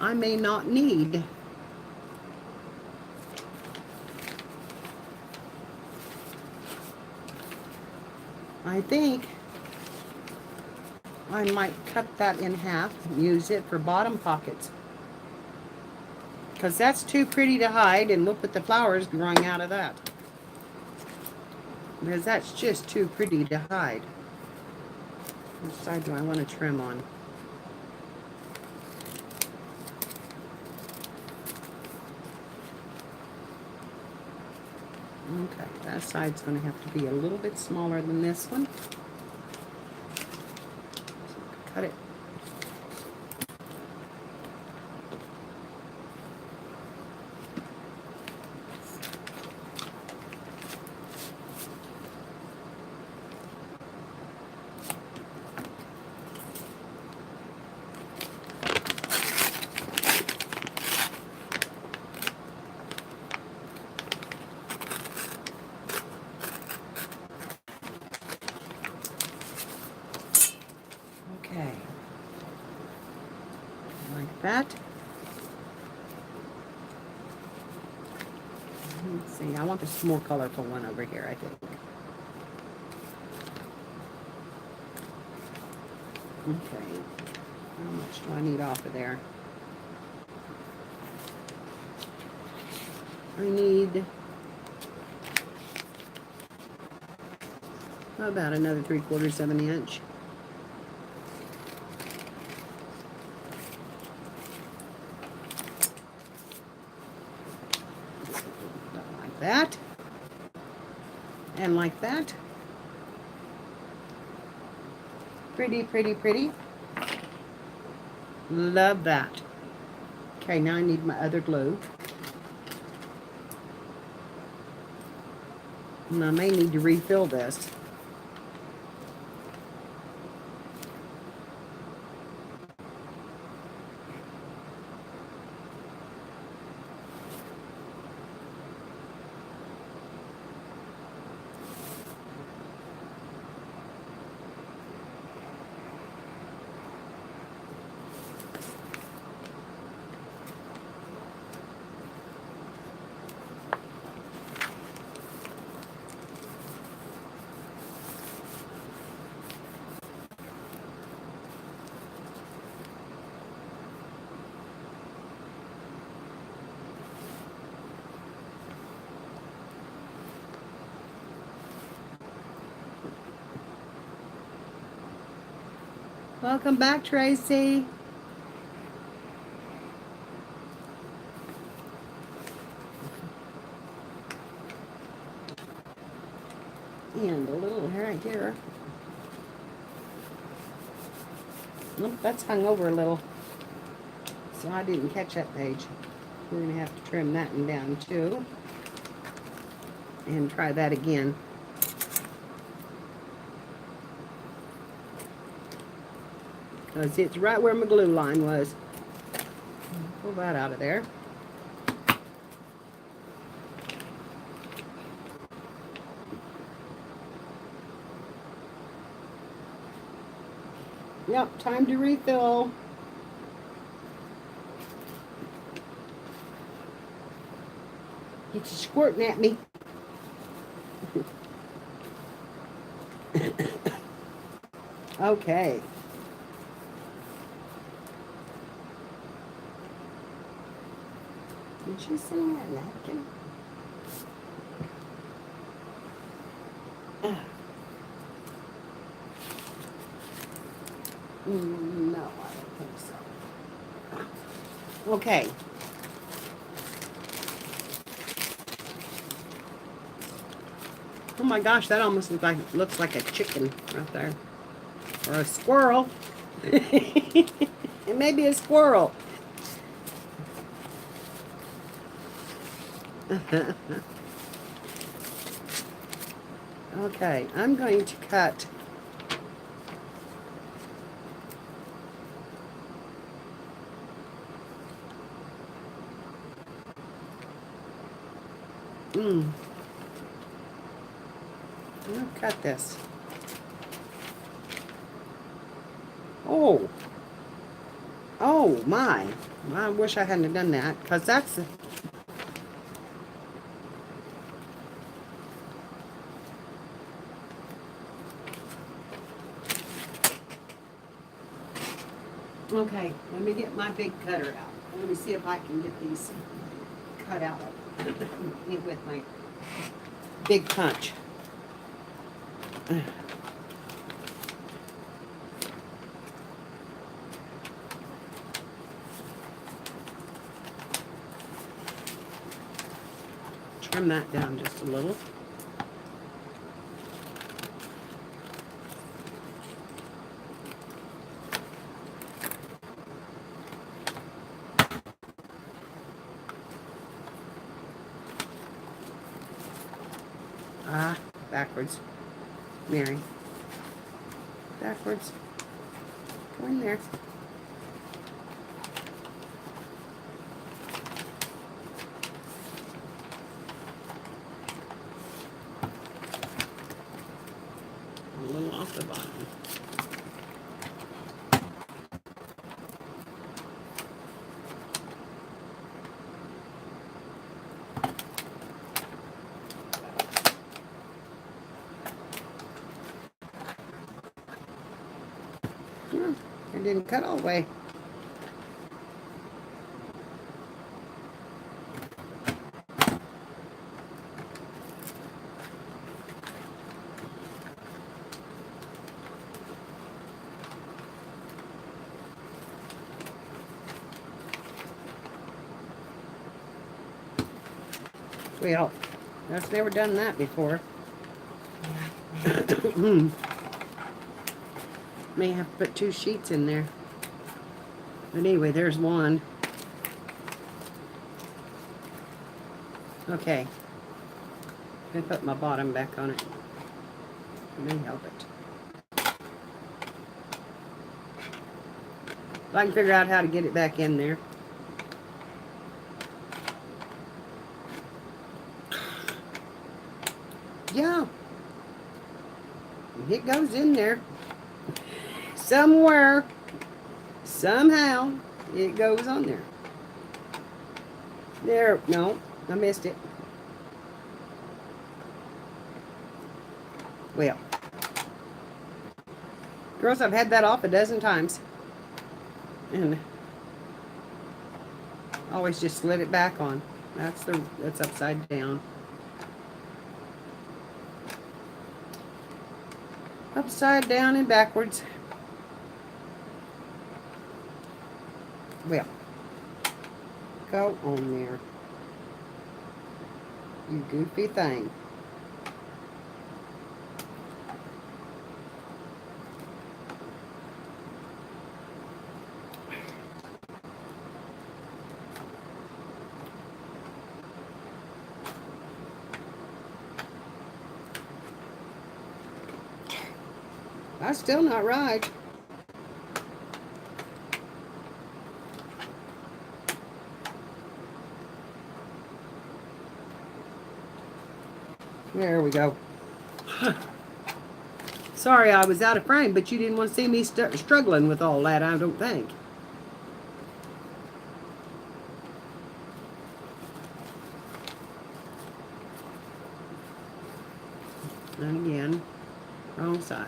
I may not need I think I might cut that in half and use it for bottom pockets. Because that's too pretty to hide, and we'll put the flowers growing out of that. Because that's just too pretty to hide. Which side do I want to trim on? Okay, that side's going to have to be a little bit smaller than this one. So cut it. Okay, like that. Let's see, I want this more colorful one over here, I think. Okay, how much do I need off of there? I need about another 3/4 of an inch. Like that. And like that. Pretty, pretty, pretty. Love that. Okay, now I need my other glue. And I may need to refill this. Welcome back, Tracy. And a little right here. Nope, that's hung over a little. So I didn't catch that page. We're going to have to trim that one down too. And try that again. Because it's right where my glue line was. Pull that out of there. Yep, time to refill. Get you squirting at me. Okay. Did you send that napkin? No, I don't think so. Okay. Oh my gosh, that almost looks like a chicken right there. Or a squirrel. It may be a squirrel. Okay, I'm going to cut I'll cut this. Oh. Oh my. I wish I hadn't done that, because that's okay, let me get my big cutter out. Let me see if I can get these cut out with my big punch. Trim that down just a little. Backwards. Mary. Backwards. Go in there. A little off the bottom. It didn't cut all the way. Well, I've never done that before. May have to put 2 sheets in there. But anyway, there's one. Okay. I put my bottom back on it. It may help it. If I can figure out how to get it back in there. Yeah. It goes in there. Somewhere. Somehow. It goes on there. There. No. I missed it. Well. Girls, I've had that off a dozen times. And always just slid it back on. That's upside down. Upside down and backwards. Well, go on there. You goofy thing. That's still not right. There we go. Sorry I was out of frame, but you didn't want to see me struggling with all that, I don't think. Wrong side.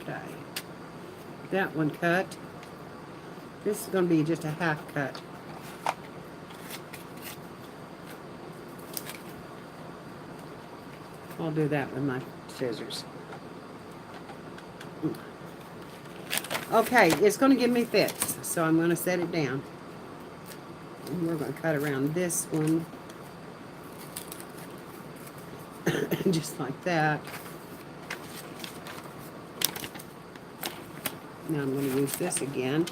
Okay. That one cut. This is going to be just a half cut. I'll do that with my scissors. Okay, it's going to give me fits, so I'm going to set it down. And we're going to cut around this one. Just like that. Now I'm going to use this again.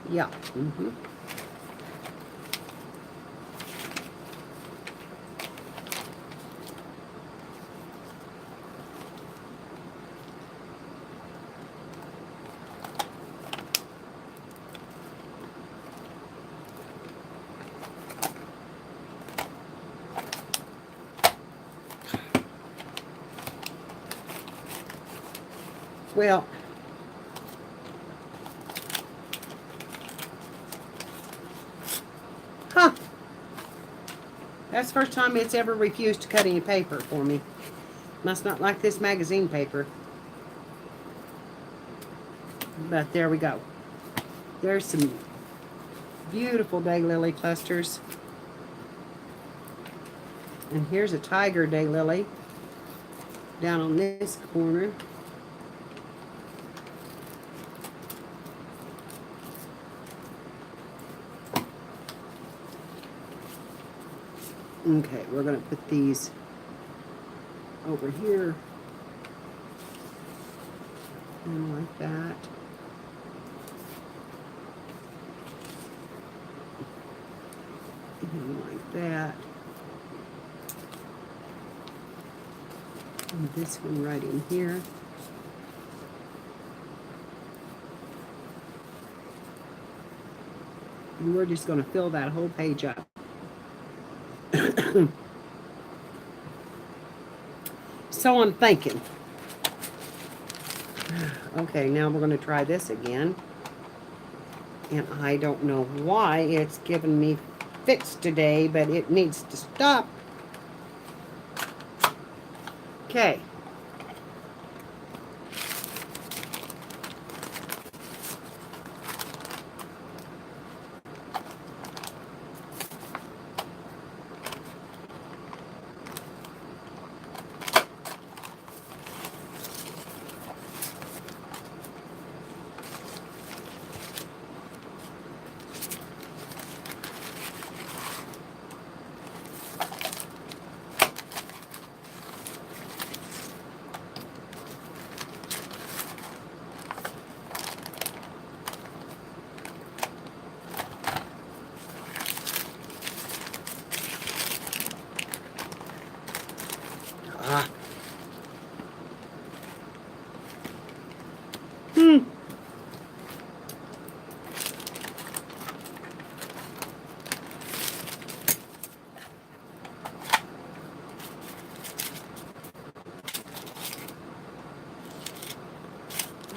Yeah. Well, that's the first time it's ever refused to cut any paper for me. Must not like this magazine paper. But there we go. There's some beautiful daylily clusters. And here's a tiger daylily down on this corner. Okay, we're going to put these over here. And like that. And like that. And this one right in here. And we're just going to fill that whole page up. So I'm thinking. Okay, now we're going to try this again. And I don't know why it's giving me fits today, but it needs to stop. Okay.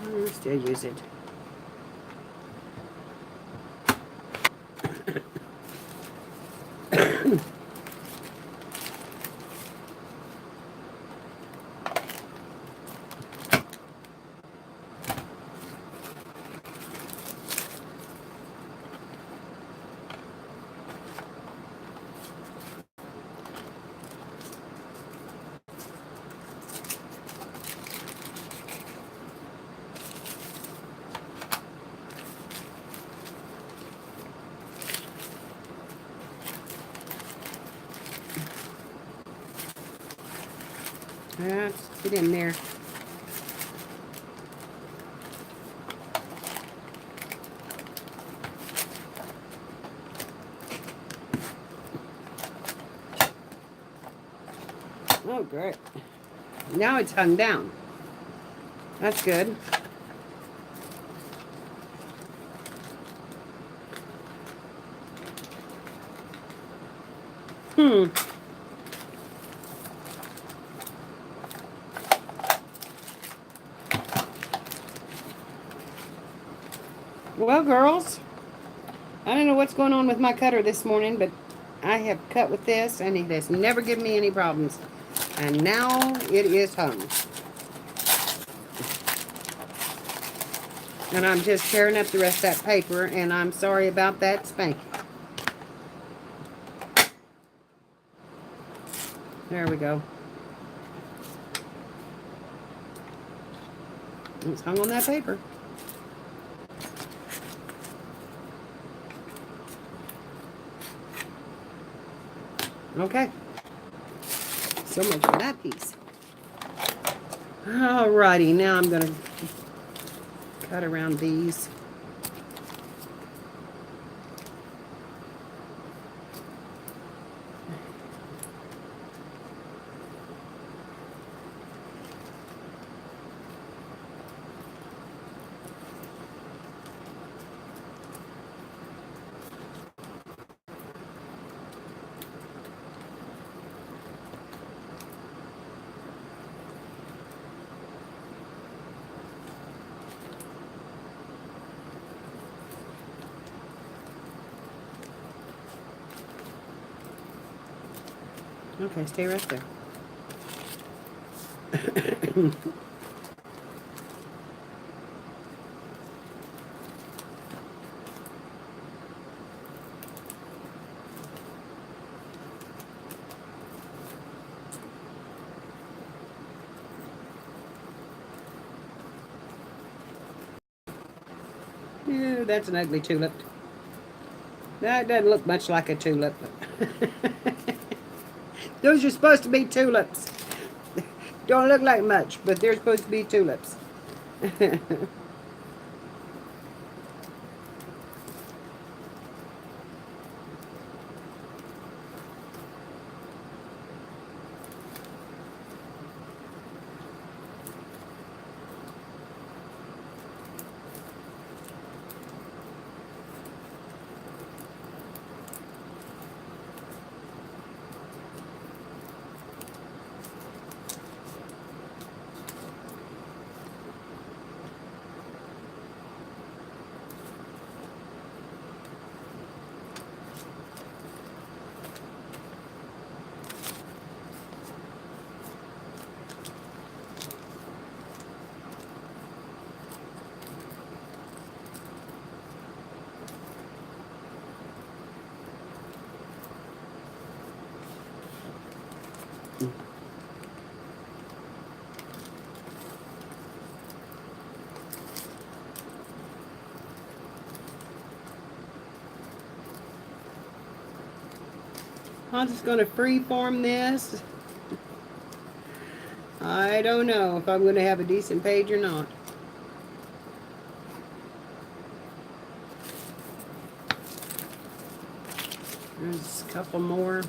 I'll still use it. Let's get in there. Oh, great. Now it's hung down. That's good. Well, girls, I don't know what's going on with my cutter this morning, but I have cut with this, and it has never given me any problems. And now it is hung. And I'm just tearing up the rest of that paper, and I'm sorry about that, Spanky. There we go. It's hung on that paper. Okay. So much for that piece. Alrighty, now I'm going to cut around these. Okay, stay right there. Ew, that's an ugly tulip. That doesn't look much like a tulip. Those are supposed to be tulips. Don't look like much, but they're supposed to be tulips. I'm just going to freeform this. I don't know if I'm going to have a decent page or not. There's a couple more.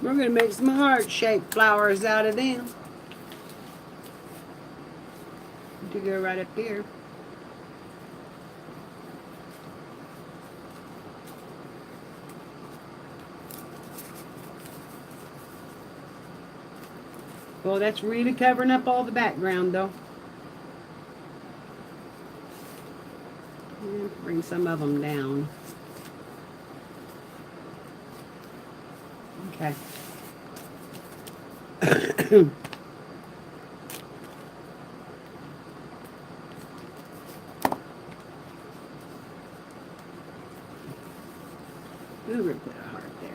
We're going to make some heart-shaped flowers out of them. To go right up here. Well, that's really covering up all the background, though. Bring some of them down. Okay. Ooh, we're going to put a heart there.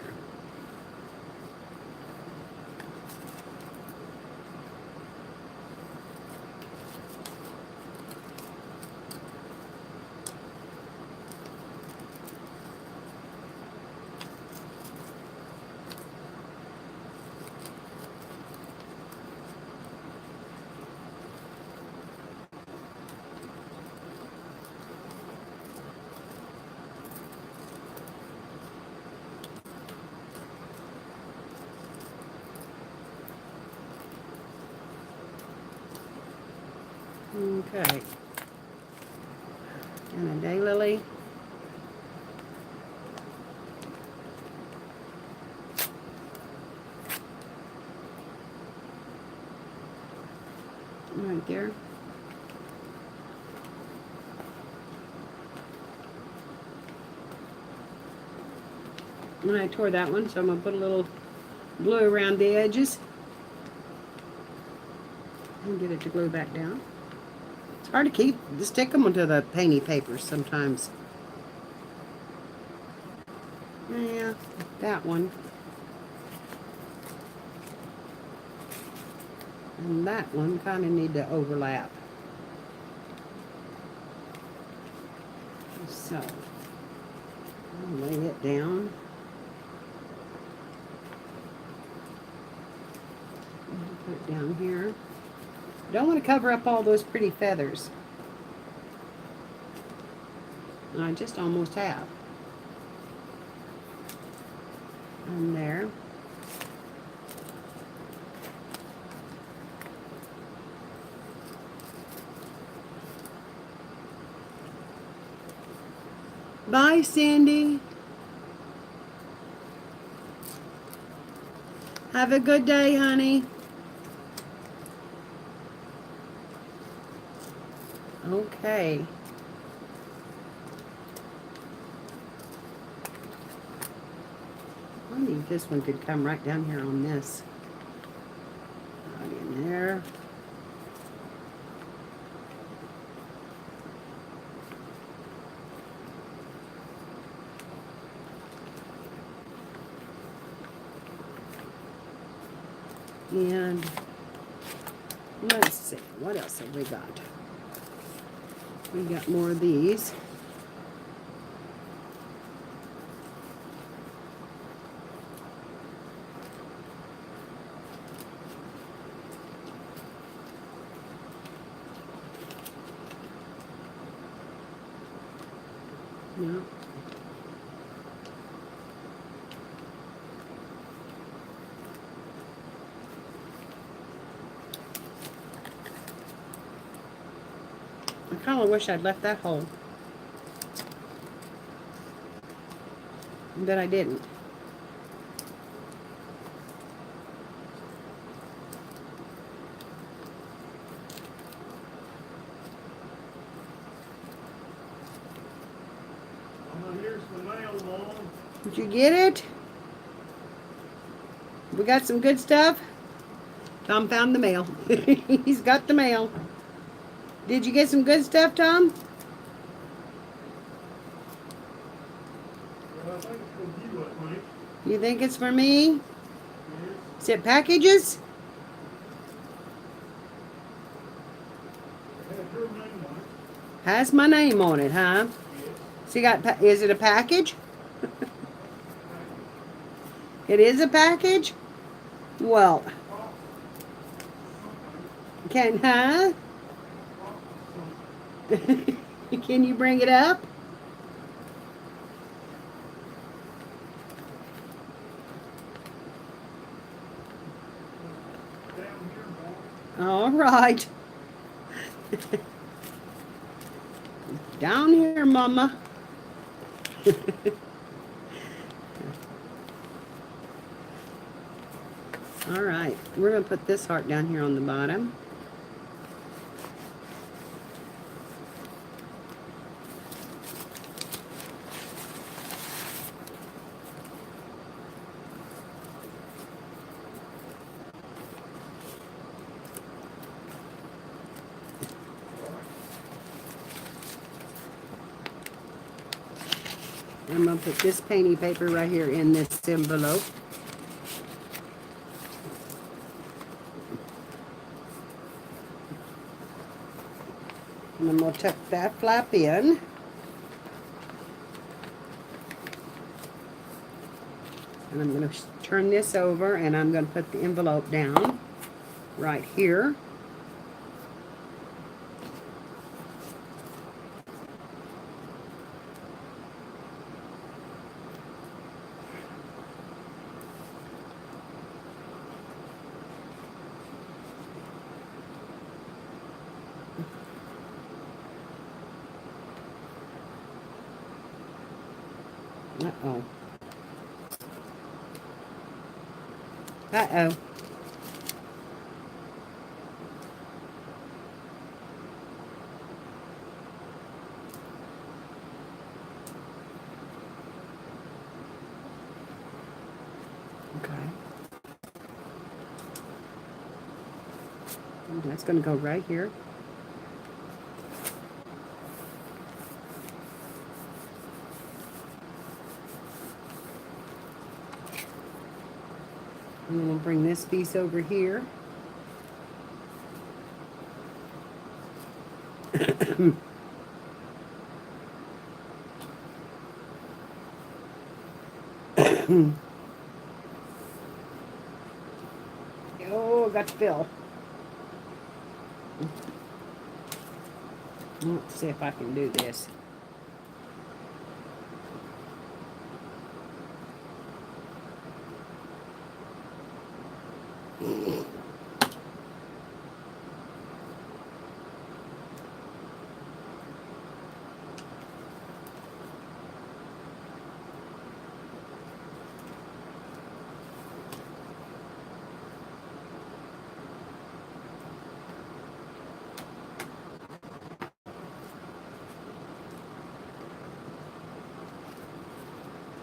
Okay. And a daylily. Right there. And I tore that one, so I'm going to put a little glue around the edges. And get it to glue back down. It's hard to stick them onto the painty papers sometimes. Yeah, that one. And that one kind of need to overlap. So, I'll lay it down. Put it down here. Don't want to cover up all those pretty feathers. And I just almost have. And there. Bye, Cindy. Have a good day, honey. Okay. I think this one could come right down here on this. Right in there. And let's see, what else have we got? We got more of these. No. I kind of wish I'd left that hole. But I didn't. Here's the mail, Mom. Did you get it? We got some good stuff. Tom found the mail. He's got the mail. Did you get some good stuff, Tom? Well, I think it's for you, I think. You think it's for me? Yes. Is it packages? It has your name on it. Has my name on it, huh? Yes. So you got, is it a package? It is a package? Well, huh? Can you bring it up? Down here, Mom. All right. Down here, Mama. All right, we're going to put this heart down here on the bottom. I'm going to put this painting paper right here in this envelope. And then we'll tuck that flap in. And I'm going to turn this over and I'm going to put the envelope down right here. Uh-oh. Uh-oh. Okay. That's going to go right here. And then we'll bring this piece over here. Oh, got to fill. Let's see if I can do this.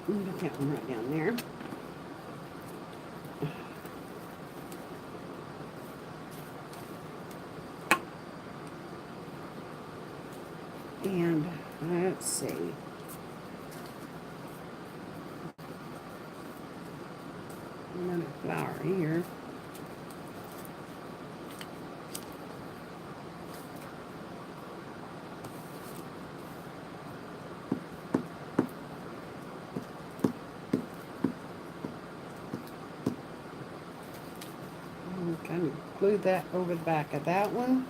Put that one right down there. And let's see. Another flower here. Kind of glue that over the back of that one.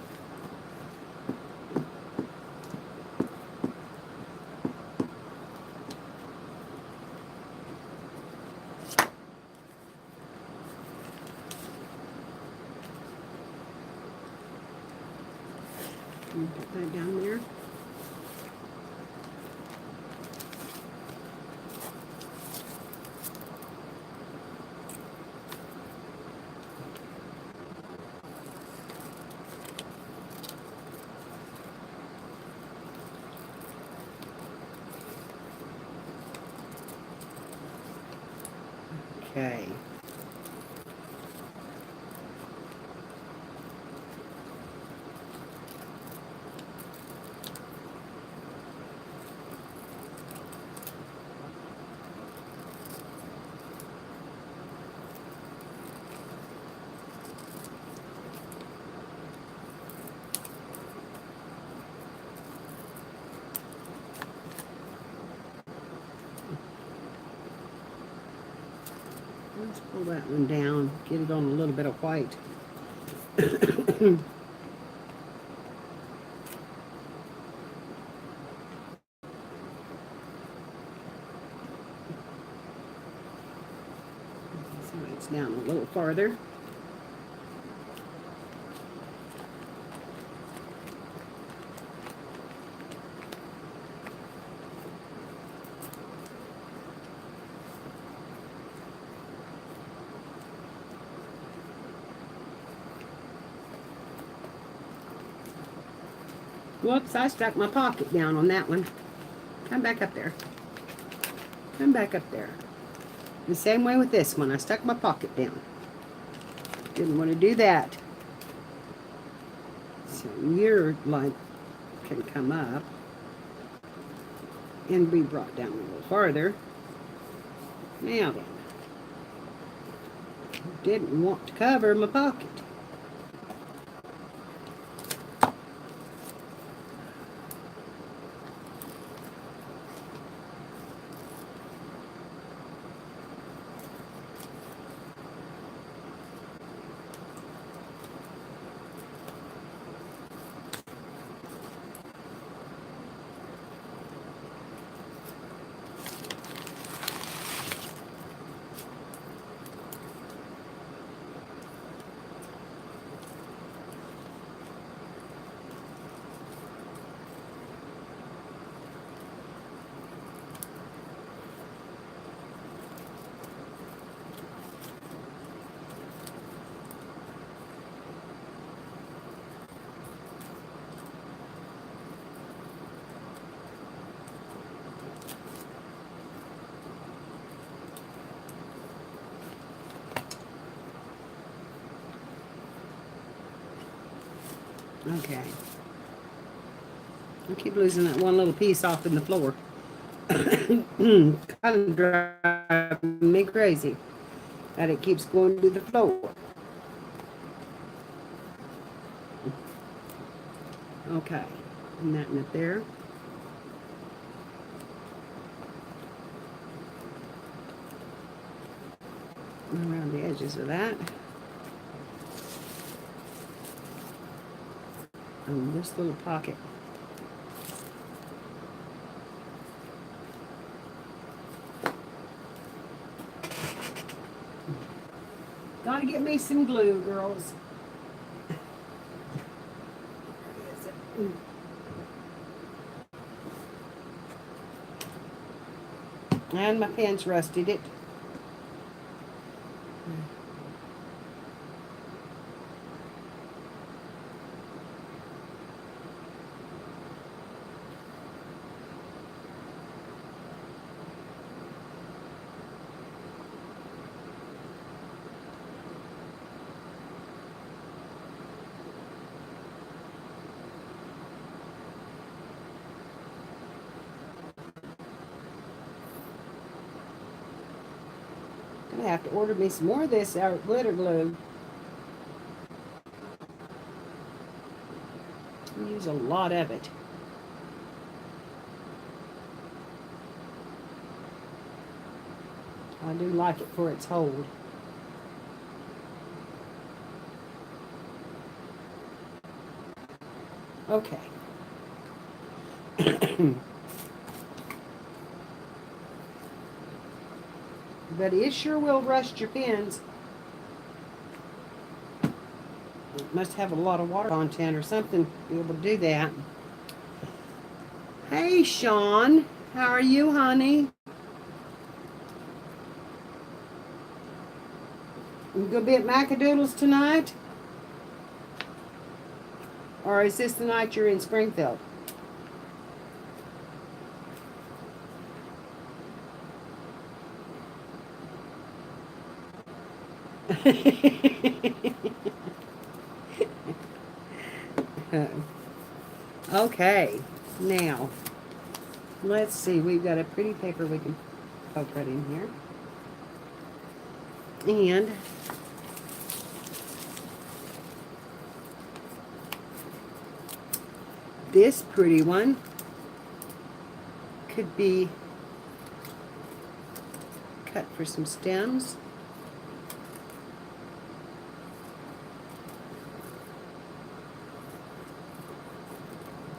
And put that down there. Okay. Let's pull that one down, get it on a little bit of white. So it's down a little farther. Whoops, I stuck my pocket down on that one. Come back up there. Come back up there. The same way with this one. I stuck my pocket down. Didn't want to do that. So your light can come up and be brought down a little farther. Now then. Didn't want to cover my pocket. Okay. I keep losing that one little piece off in the floor. Kind of driving me crazy that it keeps going to the floor. Okay. And that in it there. Around the edges of that. And this little pocket. Gotta get me some glue, girls. And my pen's rusted it. Gonna have to order me some more of this glitter glue. I use a lot of it. I do like it for its hold. Okay. But it sure will rust your pens. It must have a lot of water content or something to be able to do that. Hey, Sean. How are you, honey? You gonna be at Macadoodles tonight? Or is this the night you're in Springfield? Okay, now, let's see. We've got a pretty paper we can poke right in here. And this pretty one could be cut for some stems.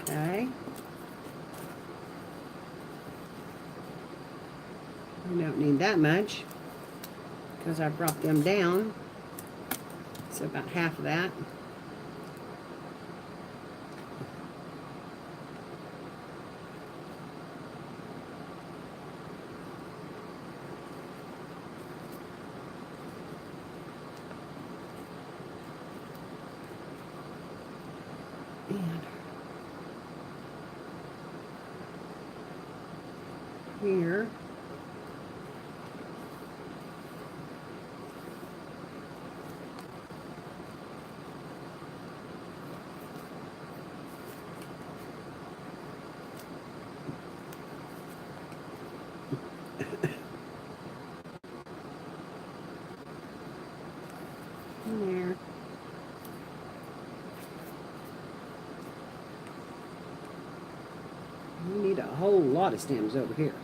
Okay. We don't need that much because I brought them down. So about half of that. And here. There. We need a whole lot of stems over here.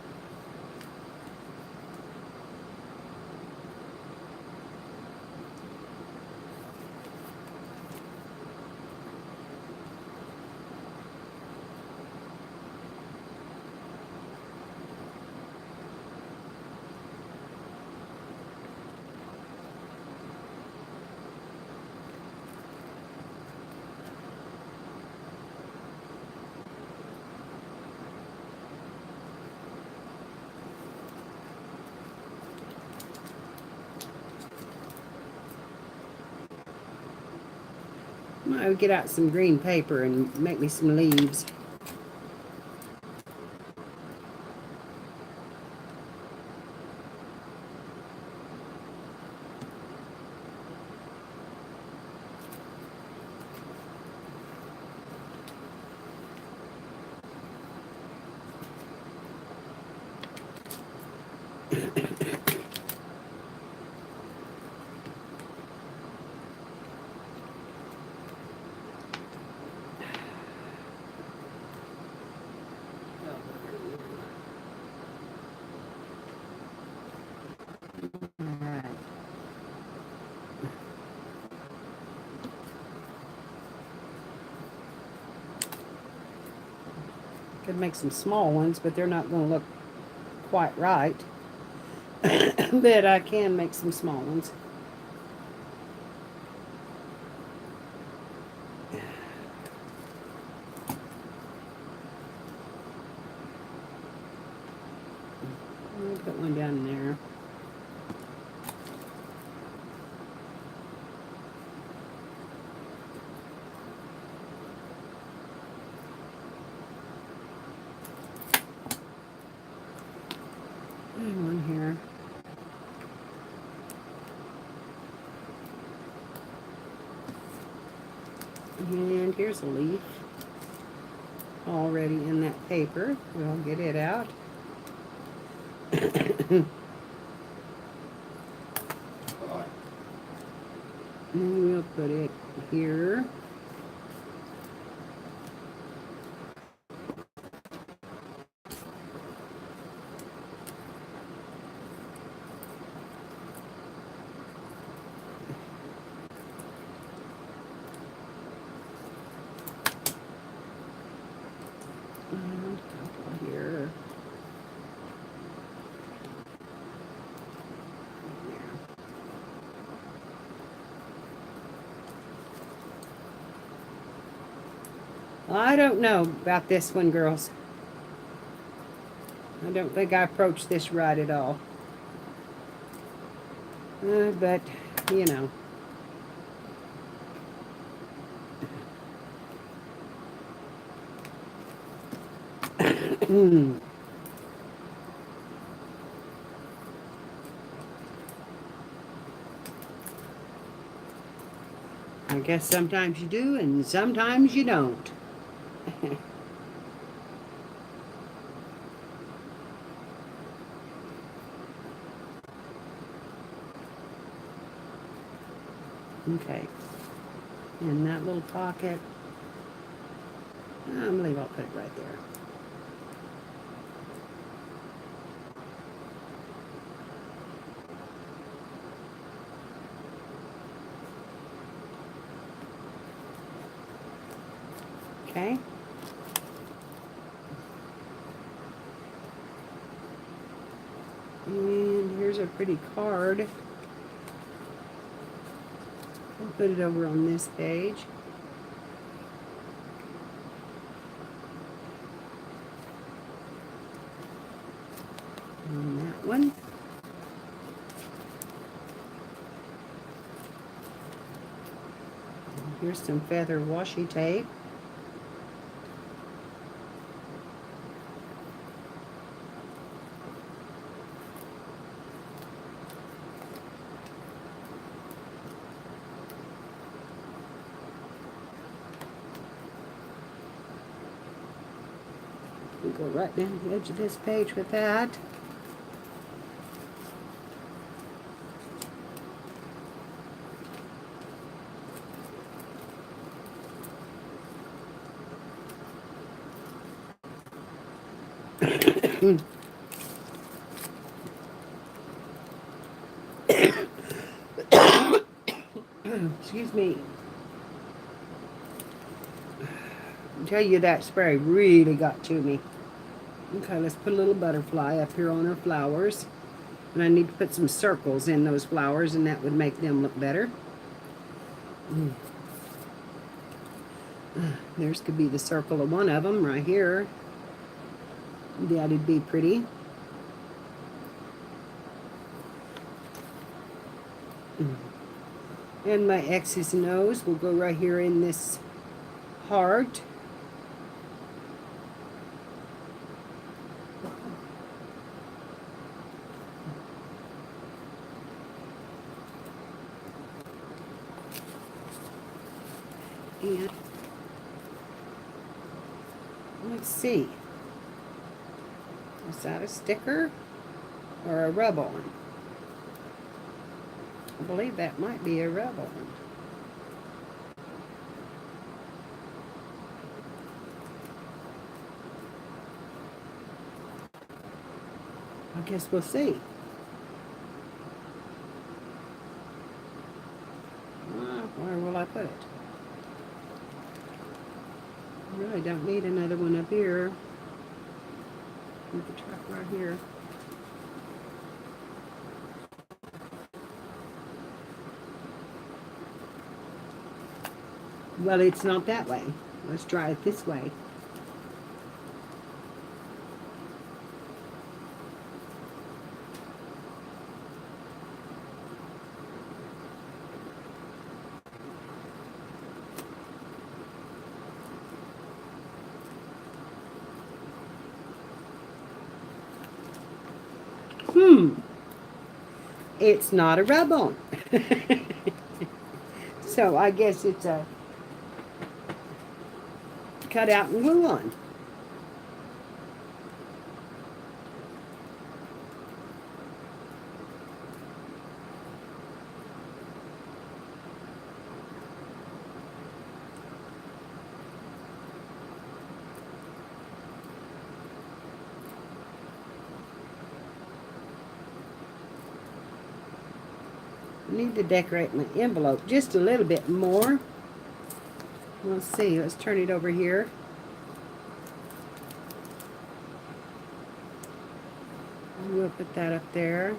I would get out some green paper and make me some leaves. Alright. Could make some small ones, but they're not going to look quite right. But I can make some small ones. I'll put one down there. And one here. And here's a leaf already in that paper. We'll get it out. And we'll put it here. And a couple here. Well, I don't know about this one, girls. I don't think I approached this right at all. But, you know. I guess sometimes you do and sometimes you don't. Okay. In that little pocket, I believe I'll put it right there. Okay. And here's a pretty card. I'll put it over on this page. And that one. And here's some feather washi tape. We'll go right down the edge of this page with that. Excuse me. I tell you, that spray really got to me. Okay, let's put a little butterfly up here on our flowers. And I need to put some circles in those flowers, and that would make them look better. There's could be the circle of one of them right here. That'd be pretty. And my X's and O's will go right here in this heart. And let's see. Is that a sticker? or a rub-on. I believe that might be a rub-on. I guess we'll see. Where will I put it? I really don't need another one up here. Put the truck right here. Well, it's not that way. Let's try it this way. It's not a rub-on. So I guess it's a cut out and glue on. I need to decorate my envelope just a little bit more. Let's see, let's turn it over here. And we'll put that up there.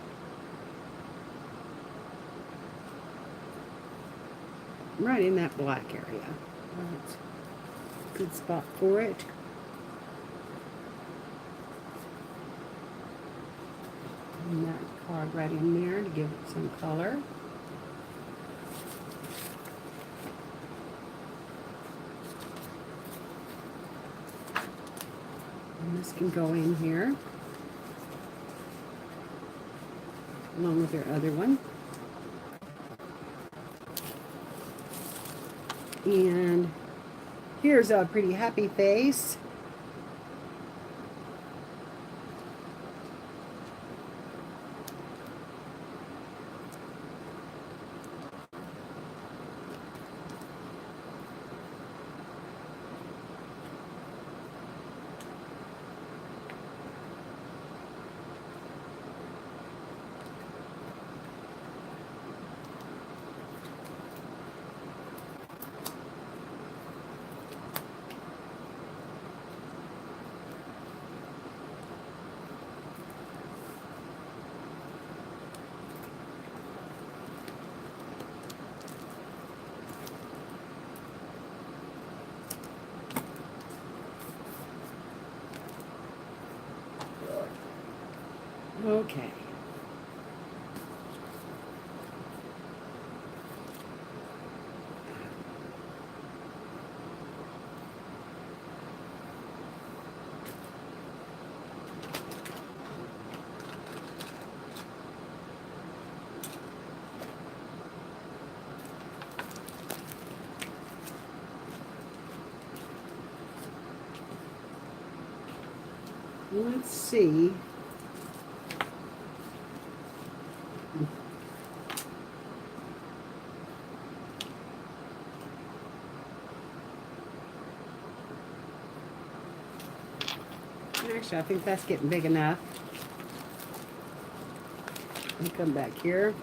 Right in that black area. That's a good spot for it. And that card right in there to give it some color. And this can go in here, along with your other one. And here's a pretty happy face. Okay. Let's see. Actually, I think that's getting big enough. Let me come back here.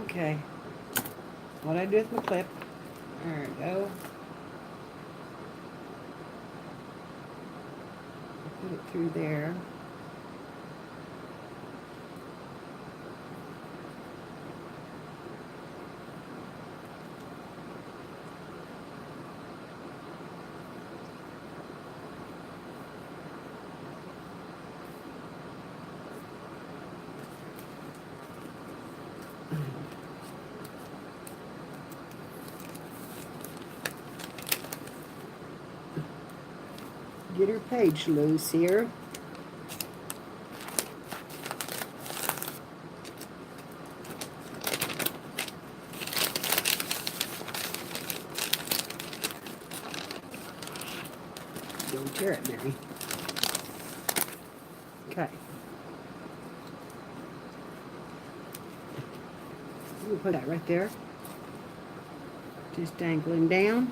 Okay. What I do with my clip. There we go. Put it through there. Get her page loose here. Don't tear it, Mary. Okay. We'll put that right there. Just dangling down.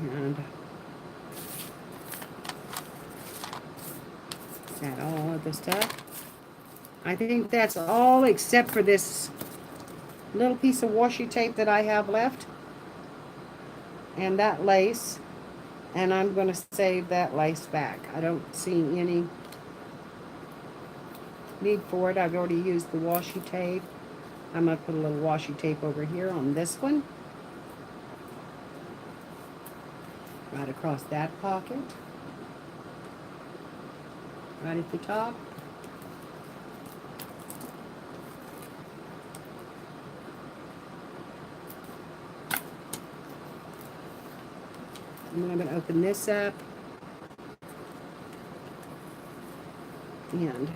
And is that all of the stuff? I think that's all except for this little piece of washi tape that I have left. And that lace. And I'm going to save that lace back. I don't see any need for it. I've already used the washi tape. I'm going to put a little washi tape over here on this one. Right across that pocket. Right at the top. And then I'm going to open this up. And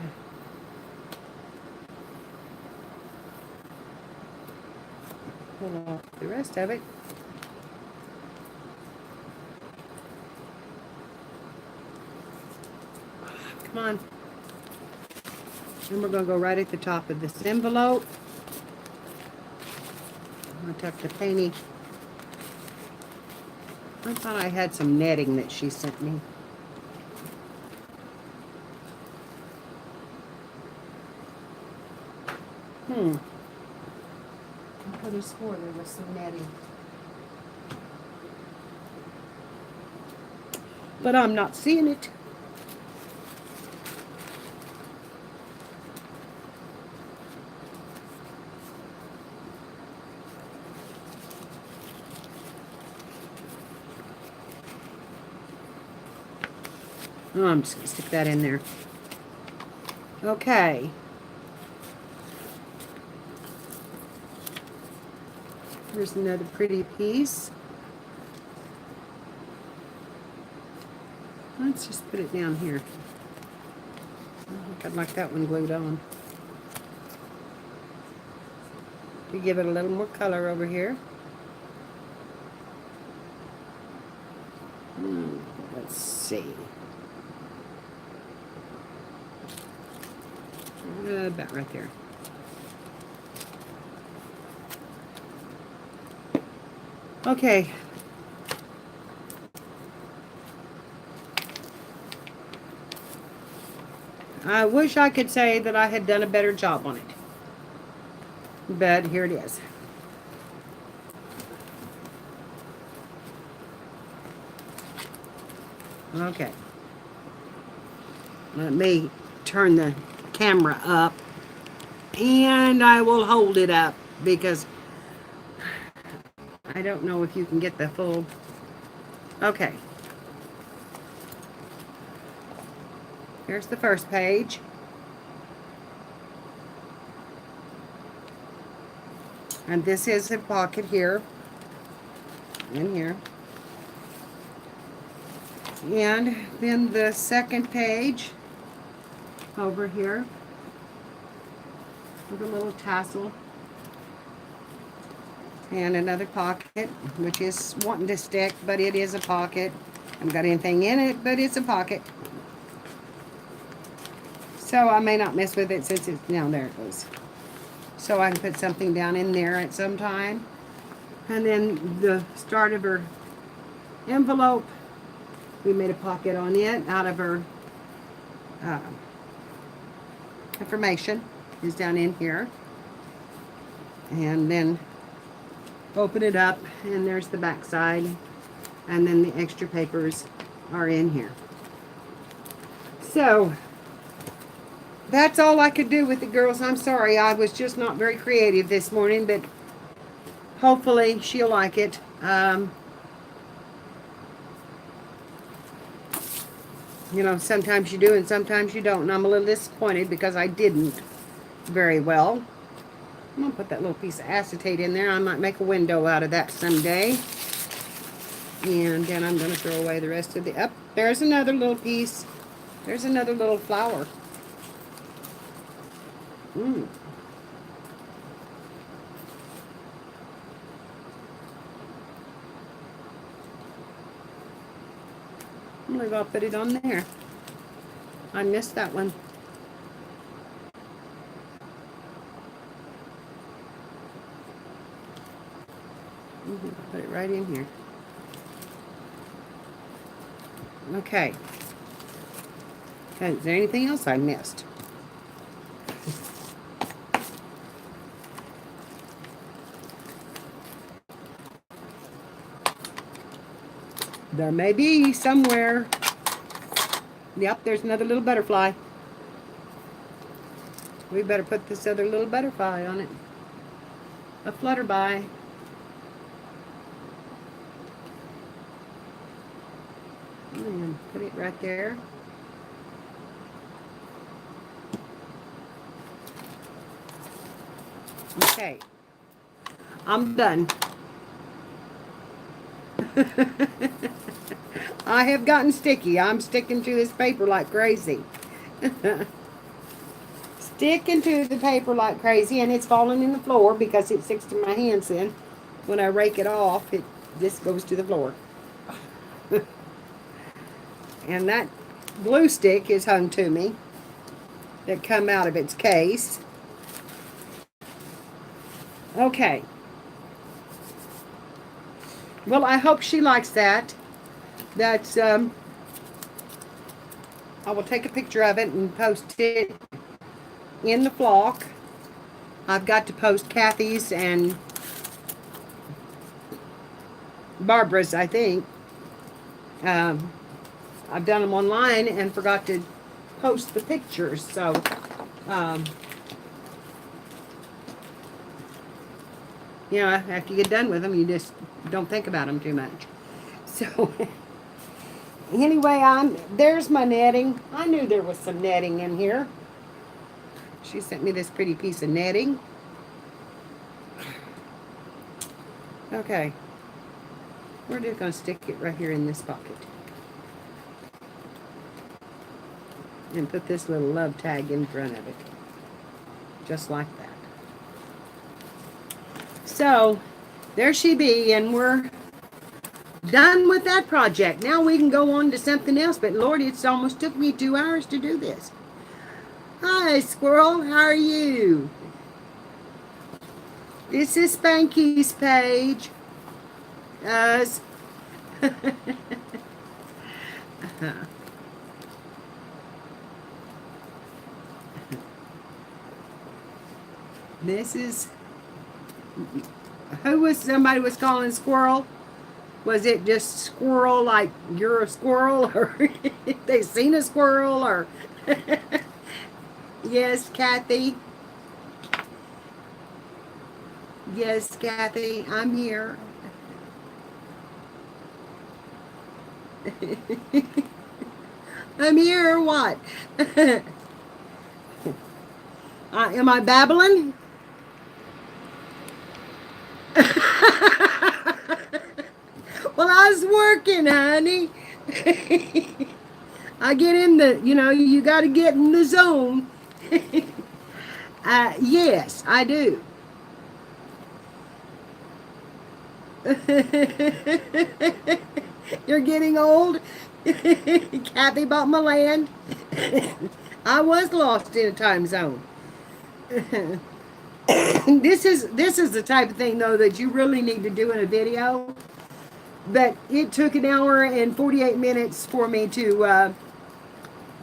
pull off the rest of it. Come on. And we're going to go right at the top of this envelope. I'm going to tuck the penny. I thought I had some netting that she sent me. I could have swore there was some netting. But I'm not seeing it. Oh, I'm just going to stick that in there. Okay. Here's another pretty piece. Let's just put it down here. I think I'd like that one glued on. To give it a little more color over here. Let's see. About right there. Okay. I wish I could say that I had done a better job on it. But here it is. Okay. Let me turn the camera up. And I will hold it up because I don't know if you can get the full. Okay. Here's the first page. And this is a pocket here. In here. And then the second page over here with a little tassel. And another pocket, which is wanting to stick, but it is a pocket. I haven't got anything in it, but it's a pocket. So I may not mess with it since it's, now there it goes. So I can put something down in there at some time. And then the start of her envelope, we made a pocket on it out of her information is down in here. And then open it up and there's the back side. And then the extra papers are in here. So that's all I could do with the girls. I'm sorry, I was just not very creative this morning, but hopefully she'll like it. You know, sometimes you do and sometimes you don't. And I'm a little disappointed because I didn't very well. I'm going to put that little piece of acetate in there. I might make a window out of that someday. And then I'm going to throw away the rest of the... Up, there's another little piece. There's another little flower. I believe I'll put it on there. I missed that one. Put it right in here. Okay. Okay, is there anything else I missed? There may be somewhere. Yep, there's another little butterfly. We better put this other little butterfly on it. A flutterby. And put it right there. Okay. I'm done. I have gotten sticky. I'm sticking to this paper like crazy. Sticking to the paper like crazy, and it's falling in the floor because it sticks to my hands then. When I rake it off, it just goes to the floor. And that glue stick is hung to me that come out of its case. Okay. Well, I hope she likes that. That's, I will take a picture of it and post it in the flock. I've got to post Kathy's and Barbara's, I think. I've done them online and forgot to post the pictures. So, you know, after you get done with them, you just don't think about them too much. So, anyway, there's my netting. I knew there was some netting in here. She sent me this pretty piece of netting. Okay. We're just going to stick it right here in this pocket. And put this little love tag in front of it. Just like that. So, there she be, and we're done with that project. Now we can go on to something else, but Lord, it's almost took me 2 hours to do this. Hi, squirrel, how are you? This is Spankies' page. Us. This is, somebody was calling squirrel? Was it just squirrel like you're a squirrel, or they seen a squirrel, or? Yes, Kathy. Yes, Kathy, I'm here. I'm here, or what? Am I babbling? Well, I was working, honey. I get in the, you got to get in the zone. Yes, I do. You're getting old. Kathy bought my land. I was lost in a time zone. This is the type of thing, though, that you really need to do in a video. But it took an hour and 48 minutes for me to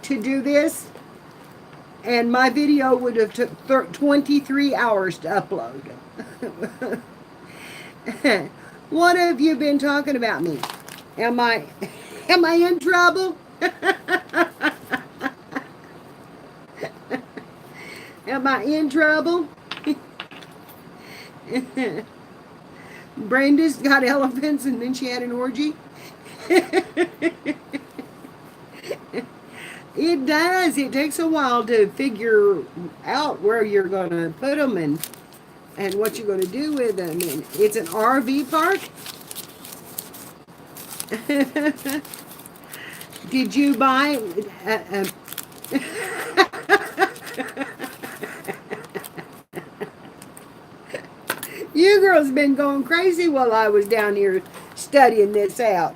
do this, and my video would have took 23 hours to upload. What have you been talking about me? Am I in trouble? Am I in trouble? Brenda's got elephants and then she had an orgy. It does. It takes a while to figure out where you're going to put them and what you're going to do with them. And it's an RV park. Did you buy... You girls been going crazy while I was down here studying this out.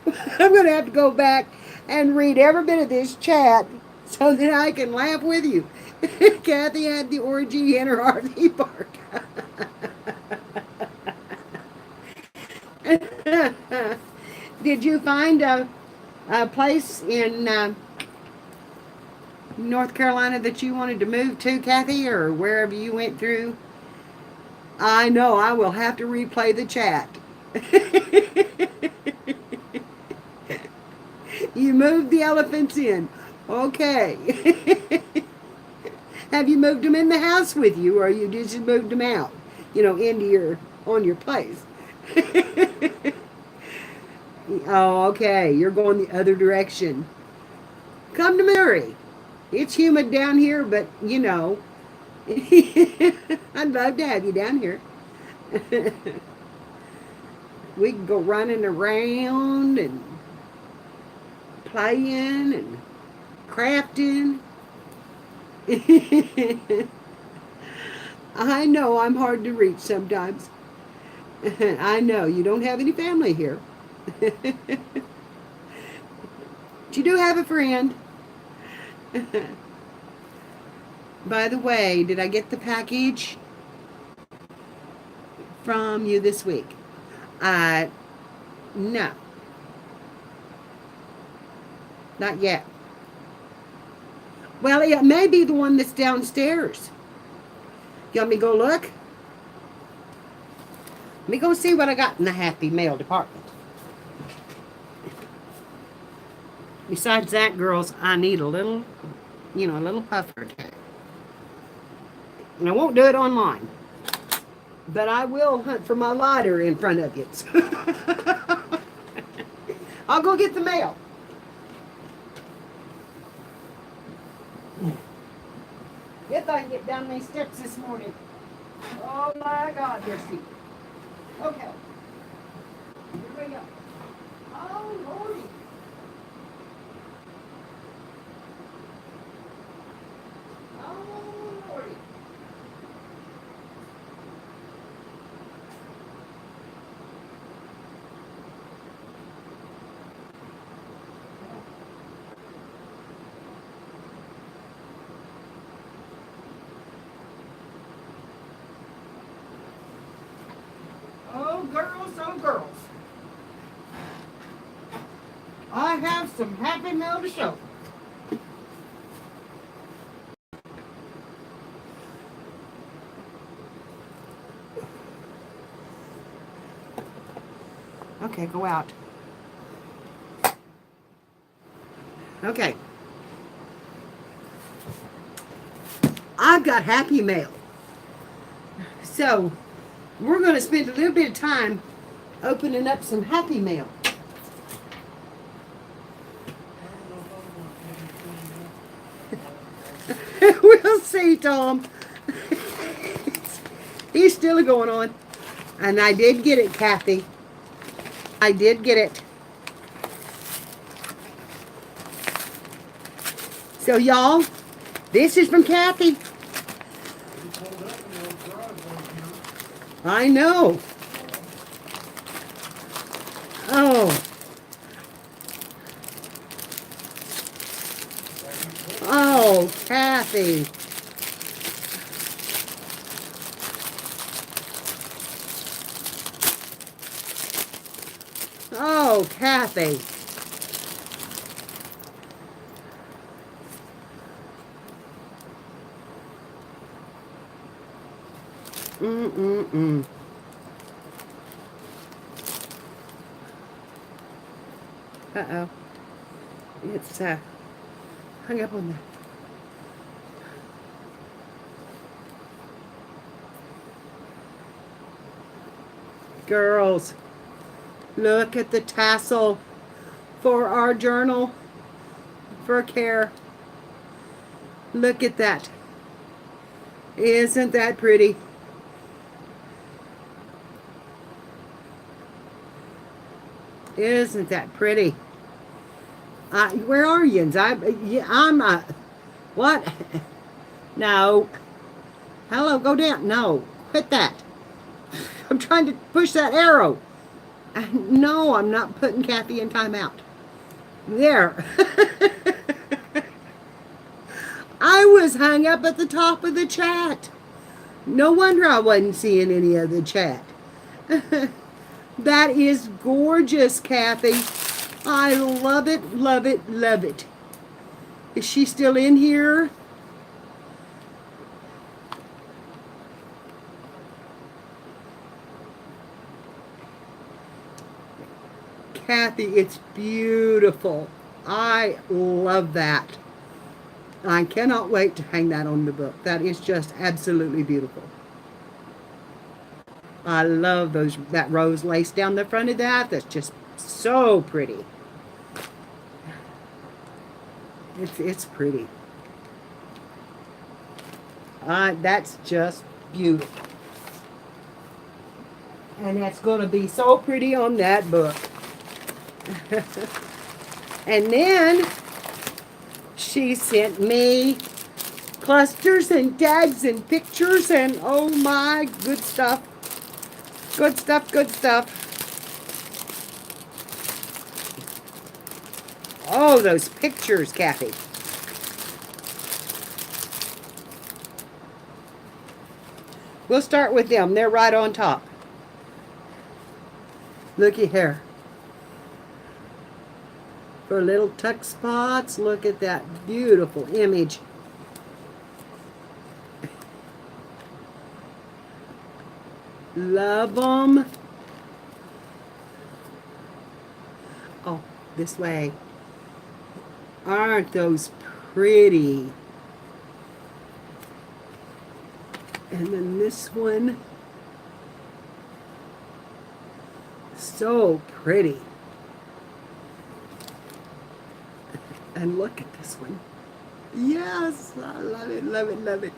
I'm going to have to go back and read every bit of this chat so that I can laugh with you. Kathy had the orgy in her RV park. Did you find a place in North Carolina that you wanted to move to, Kathy, or wherever you went through? I know I will have to replay the chat. You moved the elephants in. Okay. Have you moved them in the house with you, or you just moved them out? Into on your place. Oh, okay. You're going the other direction. Come to Missouri. It's humid down here, but I'd love to have you down here. We can go running around and playing and crafting. I know I'm hard to reach sometimes. I know you don't have any family here. But you do have a friend. By the way, did I get the package from you this week? No. Not yet. Well, it may be the one that's downstairs. You want me to go look? Let me go see what I got in the Happy Mail department. Besides that, girls, I need a little puffer tag. And I won't do it online. But I will hunt for my lighter in front of you. I'll go get the mail. If I can get down these steps this morning. Oh my God, they're steep. Okay. Here we go. Oh Lordy. Oh Lordy. Oh girls. I have some Happy Mail to show. Okay, go out. Okay. I've got Happy Mail. So, we're going to spend a little bit of time opening up some Happy Mail. We'll see, Tom. He's still going on. And I did get it, Kathy. I did get it. So, y'all, this is from Kathy. I know. Oh. Oh, Kathy. Oh, Kathy. Mm-mm-mm. Uh-oh. It's hung up on the... Girls, look at the tassel for our journal for care. Look at that. Isn't that pretty? Isn't that pretty? Where are you? I'm what? No. Hello, go down. No, quit that. I'm trying to push that arrow. No, I'm not putting Kathy in timeout. There. I was hung up at the top of the chat. No wonder I wasn't seeing any of the chat. That is gorgeous, Kathy. I love it, love it, love it. Is she still in here? Kathy, it's beautiful. I love that. I cannot wait to hang that on the book. That is just absolutely beautiful. I love that rose lace down the front of that. That's just so pretty. It's pretty. That's just beautiful. And that's going to be so pretty on that book. And then she sent me clusters and tags and pictures and oh my, good stuff. Good stuff, good stuff. Oh, those pictures, Kathy. We'll start with them. They're right on top. Looky here. For little tuck spots, look at that beautiful image. Love them. Oh, this way. Aren't those pretty? And then this one. So pretty. And look at this one. Yes, I love it, love it, love it.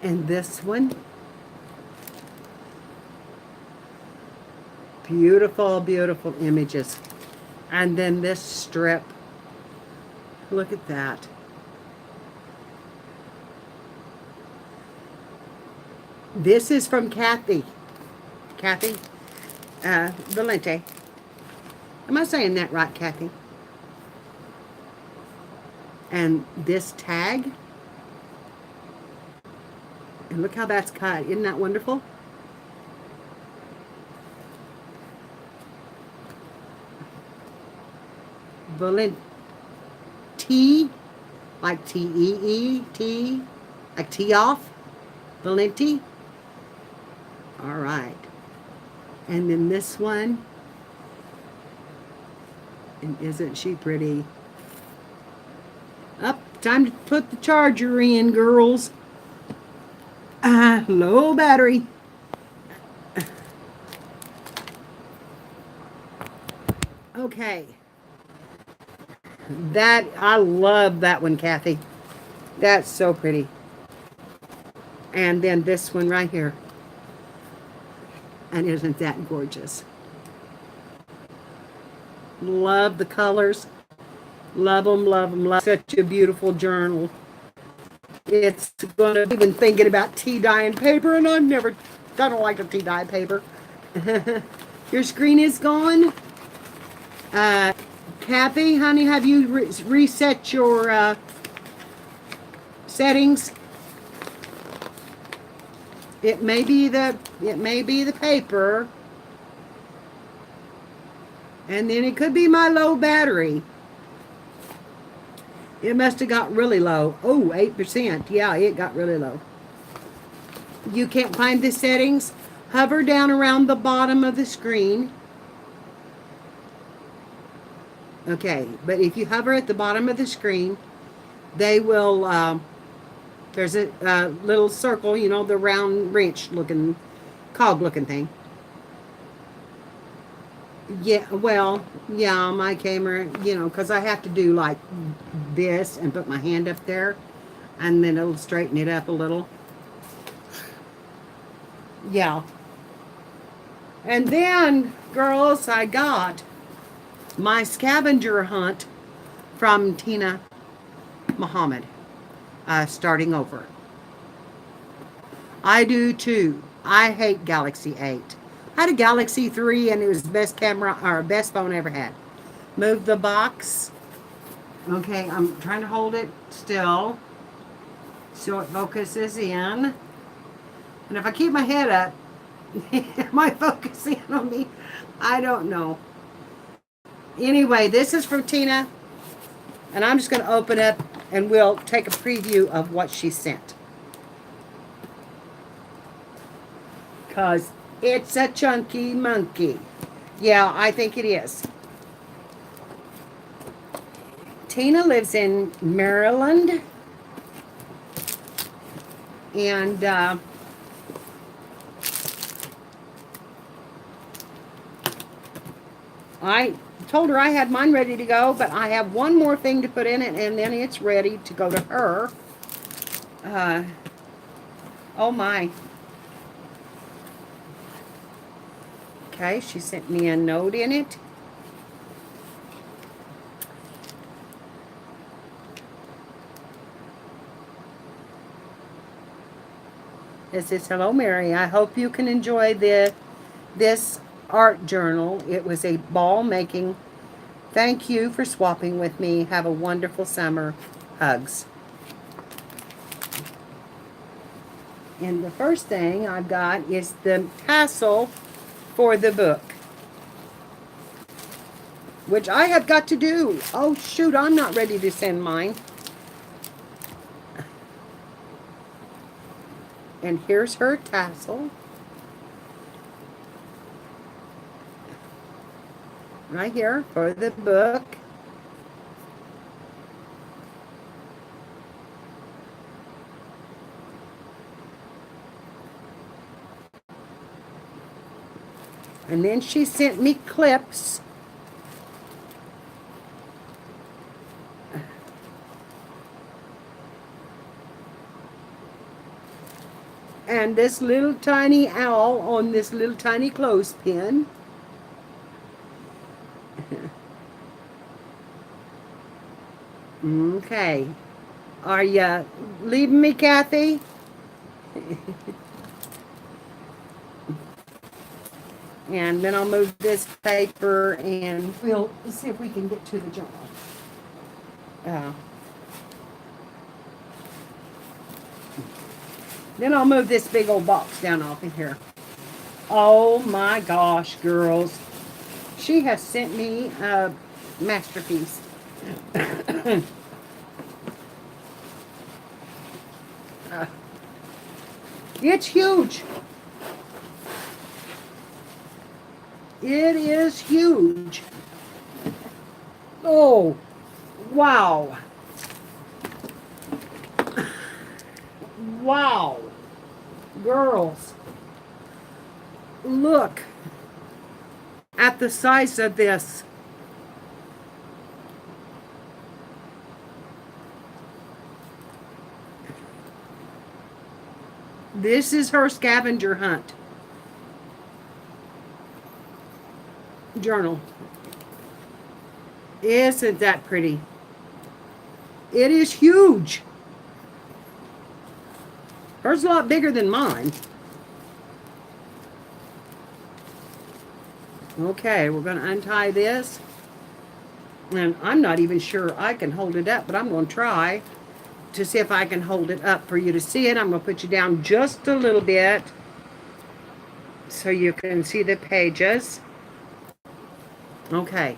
And this one. Beautiful, beautiful images. And then this strip. Look at that. This is from Kathy. Kathy Valente. Am I saying that right, Kathy? And this tag. And look how that's cut. Isn't that wonderful? Valente. Like T-E-E-T. Like tee off. Valente. All right. And then this one. And isn't she pretty? Up, time to put the charger in, girls. Low battery. Okay. I love that one, Kathy. That's so pretty. And then this one right here. And isn't that gorgeous? Love the colors. Love them, love them, love such a beautiful journal. It's gonna be, been thinking about tea dye and paper, and I don't like the tea dye paper. Your screen is gone. Kathy, honey, have you reset your settings? It may be the paper. And then it could be my low battery. It must have got really low. Oh, 8%. Yeah, it got really low. You can't find the settings? Hover down around the bottom of the screen. Okay, but if you hover at the bottom of the screen, they will, there's a little circle, you know, the round wrench looking, cog looking thing. Yeah, well, yeah, my camera, you know, because I have to do like this and put my hand up there, and then it'll straighten it up a little. Yeah. And then, girls, I got my scavenger hunt from Tina Muhammad, starting over. I do too. I hate Galaxy 8. I had a Galaxy 3 and it was the best camera or best phone I ever had. Move the box. Okay, I'm trying to hold it still so it focuses in. And if I keep my head up, am I focusing on me? I don't know. Anyway, this is from Tina. And I'm just going to open it and we'll take a preview of what she sent. Because it's a chunky monkey. Yeah, I think it is. Tina lives in Maryland. And I told her I had mine ready to go, but I have one more thing to put in it, and then it's ready to go to her. Oh my. Okay, she sent me a note in it. It says, "Hello, Mary. I hope you can enjoy this art journal. It was a ball making. Thank you for swapping with me. Have a wonderful summer. Hugs." And the first thing I've got is the tassel for the book, which I have got to do. Oh, shoot, I'm not ready to send mine. And here's her tassel. Right here for the book. And then she sent me clips. And this little tiny owl on this little tiny clothespin. Okay. Are you leaving me, Kathy? And then I'll move this paper and we'll see if we can get to the journal. Then I'll move this big old box down off in here. Oh my gosh, girls. She has sent me a masterpiece. It's huge. It is huge. Oh, wow. Wow. Girls, look at the size of this. This is her scavenger hunt journal. Isn't that pretty? It is huge. Hers is a lot bigger than mine. Okay, we're going to untie this. And I'm not even sure I can hold it up, but I'm going to try to see if I can hold it up for you to see it. I'm going to put you down just a little bit so you can see the pages. Okay.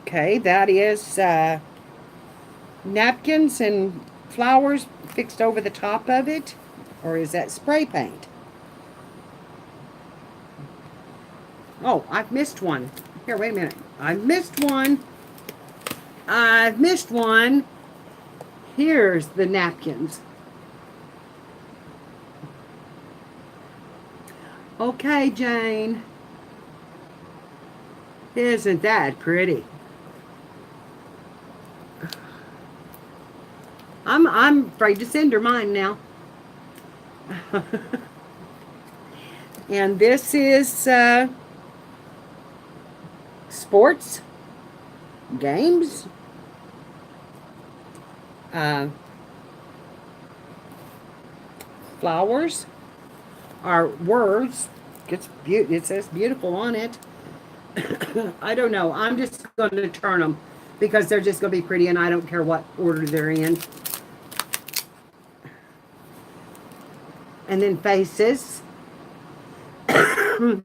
Okay, that is napkins and flowers fixed over the top of it. Or is that spray paint? Oh, I've missed one. Here, wait a minute. I've missed one. I've missed one. Here's the napkins. Okay, Jane. Isn't that pretty? I'm afraid to send her mine now. And this is sports, games, flowers are words. It says beautiful on it. I don't know. I'm just going to turn them because they're just going to be pretty and I don't care what order they're in. And then faces. And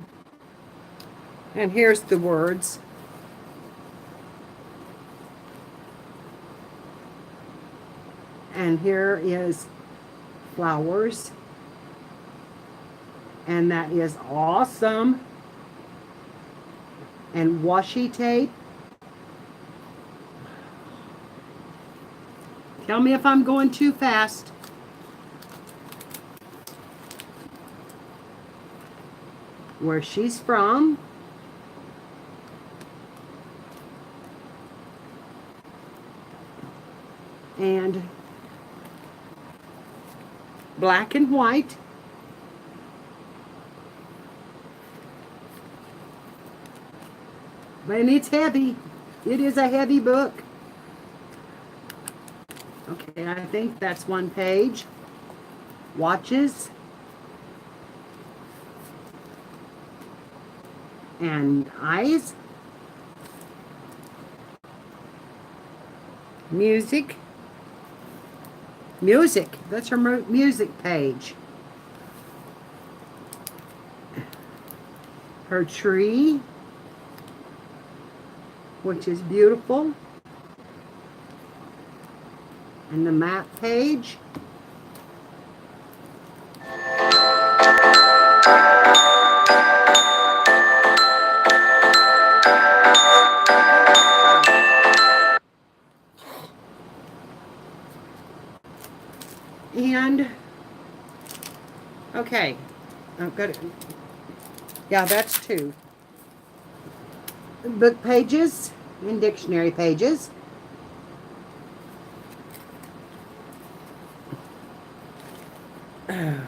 here's the words. And here is flowers. And that is awesome. And washi tape. Tell me if I'm going too fast. Where she's from. And black and white. And it's heavy. It is a heavy book. Okay, I think that's one page. Watches. And eyes. Music. Music. That's her music page. Her tree, which is beautiful. And the map page. And, okay, I've got it. Yeah, that's two. Book pages and dictionary pages. And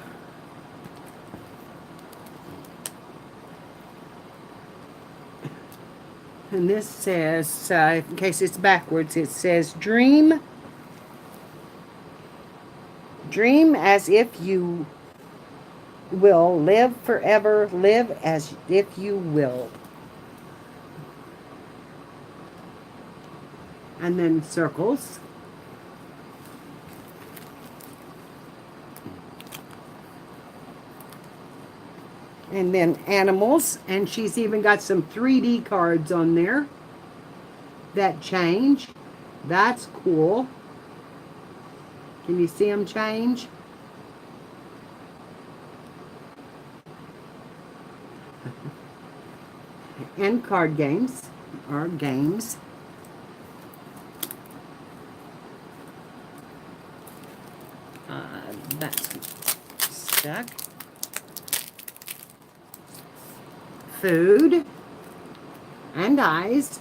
this says, in case it's backwards, it says dream. Dream as if you will. Live forever. Live as if you will. And then circles. And then animals. And she's even got some 3D cards on there that change. That's cool. Can you see them change? And card games, or games. That's stuck. Food. And eyes.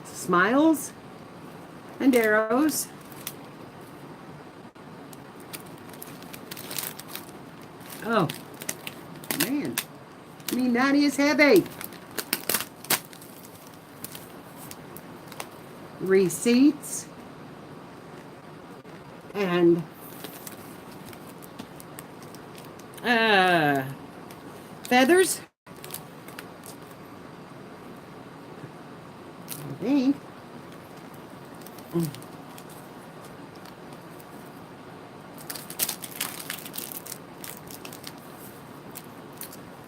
Smiles. And arrows. Oh, man. I mean, that is heavy. Receipts. And feathers. I think.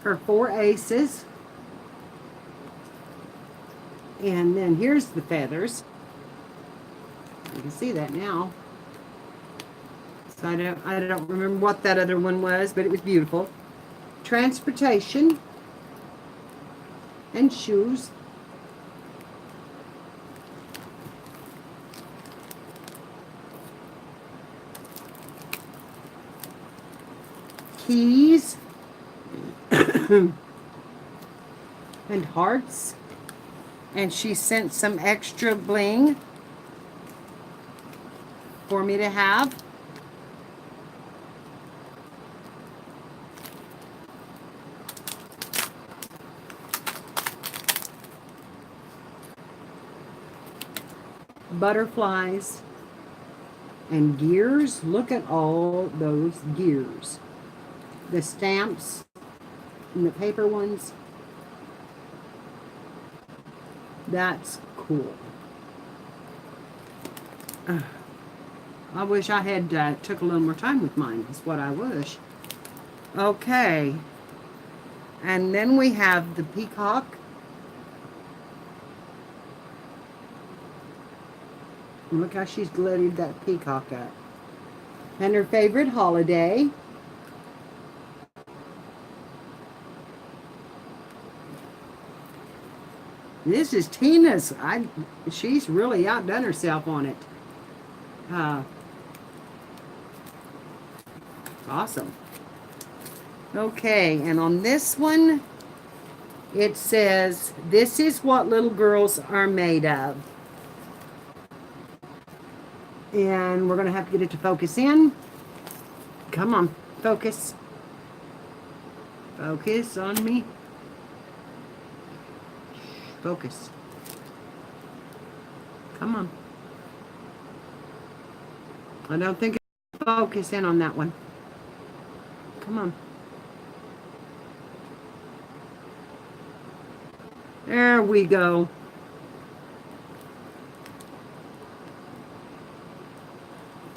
Her 4 aces. And then here's the feathers. You can see that now. So I don't remember what that other one was, but it was beautiful. Transportation. And shoes. Keys. And hearts. And she sent some extra bling for me to have. butterflies and gears. Look at all those gears. The stamps and the paper ones. That's cool. I wish I had took a little more time with mine, is what I wish. Okay. And then we have the peacock. Look how she's glittered that peacock up. And her favorite holiday. This is Tina's. She's really outdone herself on it. Awesome. Okay, and on this one, it says, "This is what little girls are made of." And we're going to have to get it to focus in. Come on, focus. Focus on me. Focus. Come on. I don't think it's focus in on that one. Come on. There we go.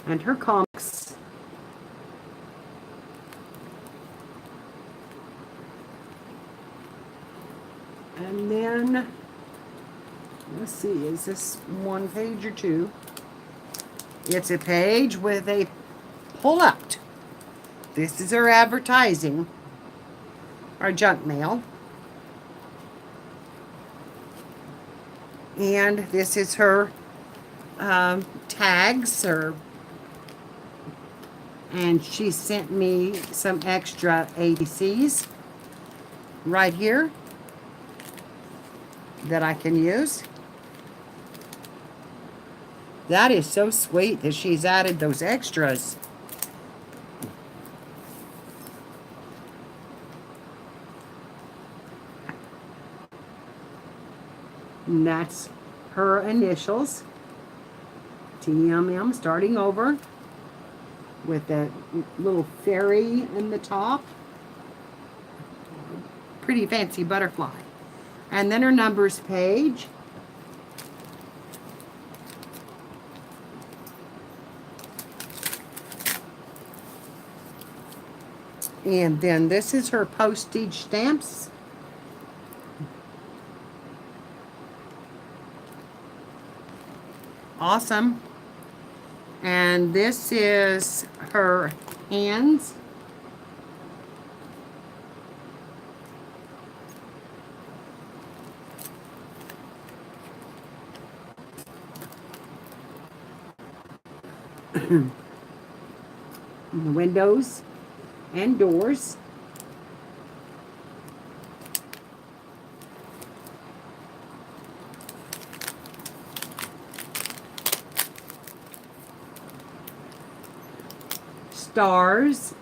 And her comics. And then, let's see, is this one page or two? It's a page with a pull-out. This is her advertising. Our junk mail. And this is her tags, and she sent me some extra ABCs right here that I can use. That is so sweet that she's added those extras. And that's her initials. TMM, starting over with that little fairy in the top. Pretty fancy butterfly. And then her numbers page. And then this is her postage stamps. Awesome. And this is her hands. The windows and doors. Stars.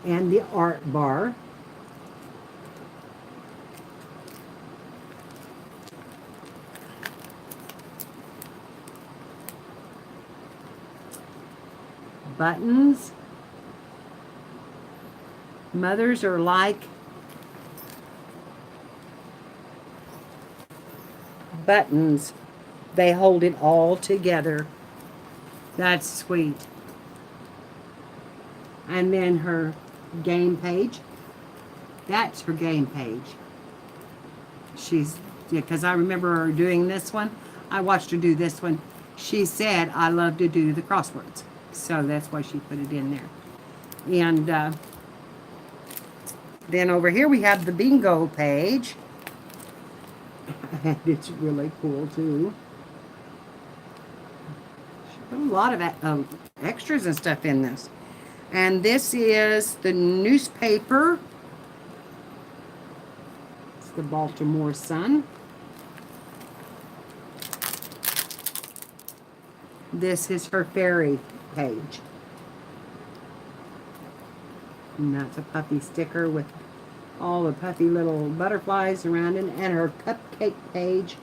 And the art bar. Buttons. Mothers are like buttons. They hold it all together. That's sweet. And then her game page. That's her game page. She's, yeah, because I remember her doing this one. I watched her do this one. She said, "I love to do the crosswords." So that's why she put it in there. And then over here we have the bingo page. And it's really cool too. She put a lot of extras and stuff in this. And this is the newspaper. It's the Baltimore Sun. This is her fairy page. And that's a puffy sticker with all the puffy little butterflies around it. And her cupcake page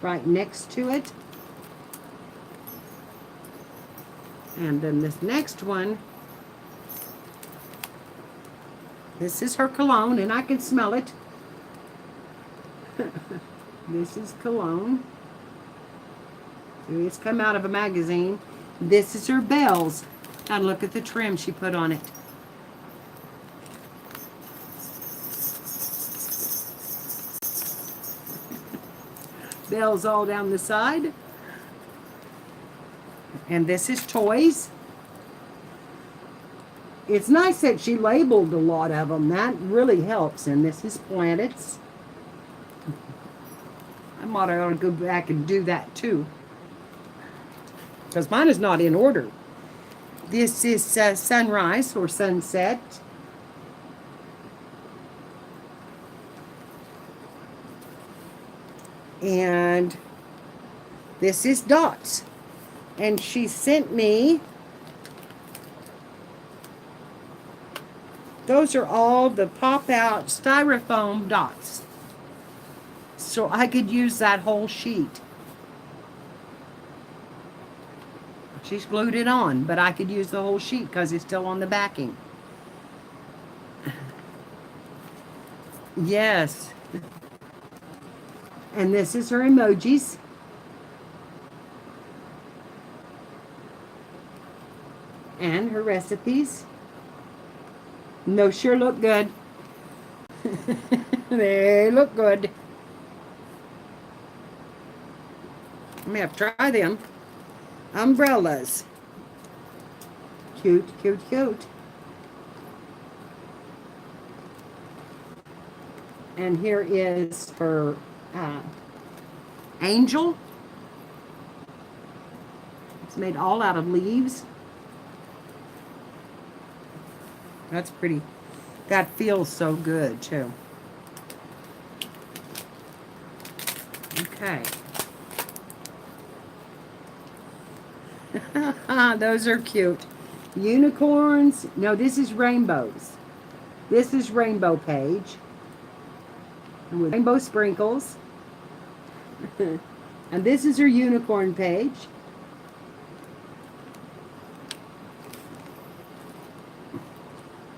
right next to it. And then this next one, this is her cologne, and I can smell it. This is cologne. It's come out of a magazine. This is her bells. And look at the trim she put on it. Bells all down the side. And this is toys. It's nice that she labeled a lot of them. That really helps. And this is planets. I might ought to go back and do that too, because mine is not in order. This is sunrise or sunset. And this is dots. And she sent me, those are all the pop-out styrofoam dots. So I could use that whole sheet. She's glued it on, but I could use the whole sheet because it's still on the backing. Yes. And this is her emojis. And her recipes. No, sure look good. They look good. I'm going to have to try them. Umbrellas. Cute, cute, cute. And here is her angel. It's made all out of leaves. That's pretty. That feels so good, too. Okay. Those are cute. Unicorns. No, this is rainbows. This is rainbow page. With rainbow sprinkles. And this is her unicorn page.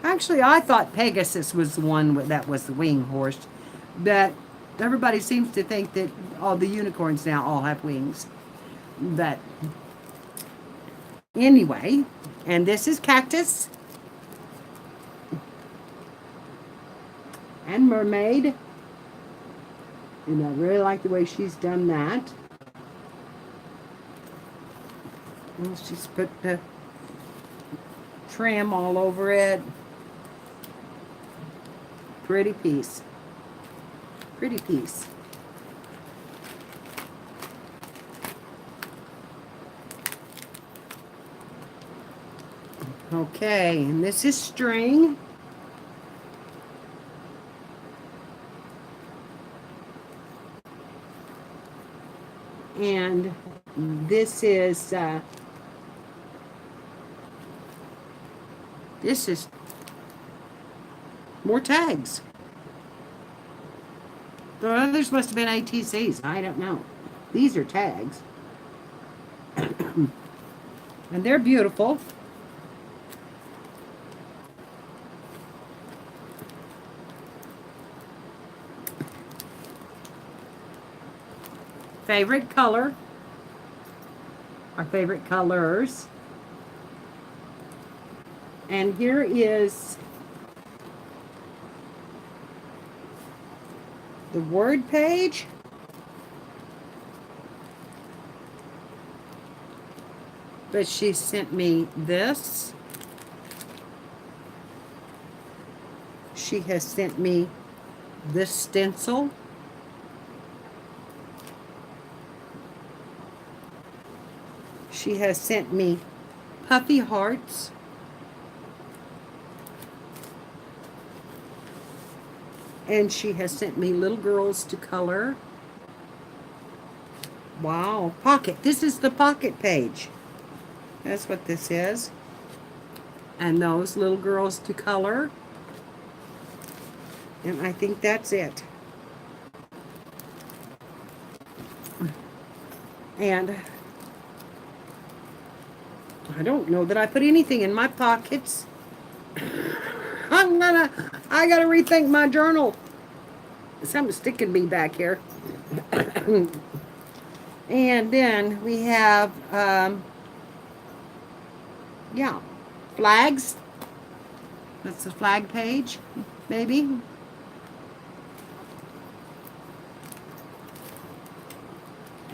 Actually, I thought Pegasus was the one that was the wing horse. But everybody seems to think that all the unicorns now all have wings. But anyway, and this is cactus. And mermaid. And I really like the way she's done that. And she's put the trim all over it. Pretty piece. Pretty piece. Okay, and this is string. And this is more tags. The others must have been ATCs. I don't know. These are tags. And they're beautiful. Favorite color. Our favorite colors. And here is the word page. But she sent me this. She has sent me this stencil. She has sent me puffy hearts. And she has sent me little girls to color. Wow, pocket. This is the pocket page. That's what this is. And those little girls to color. And I think that's it. And I don't know that I put anything in my pockets. I gotta rethink my journal. Something's sticking me back here. And then we have, yeah, flags. That's the flag page, maybe.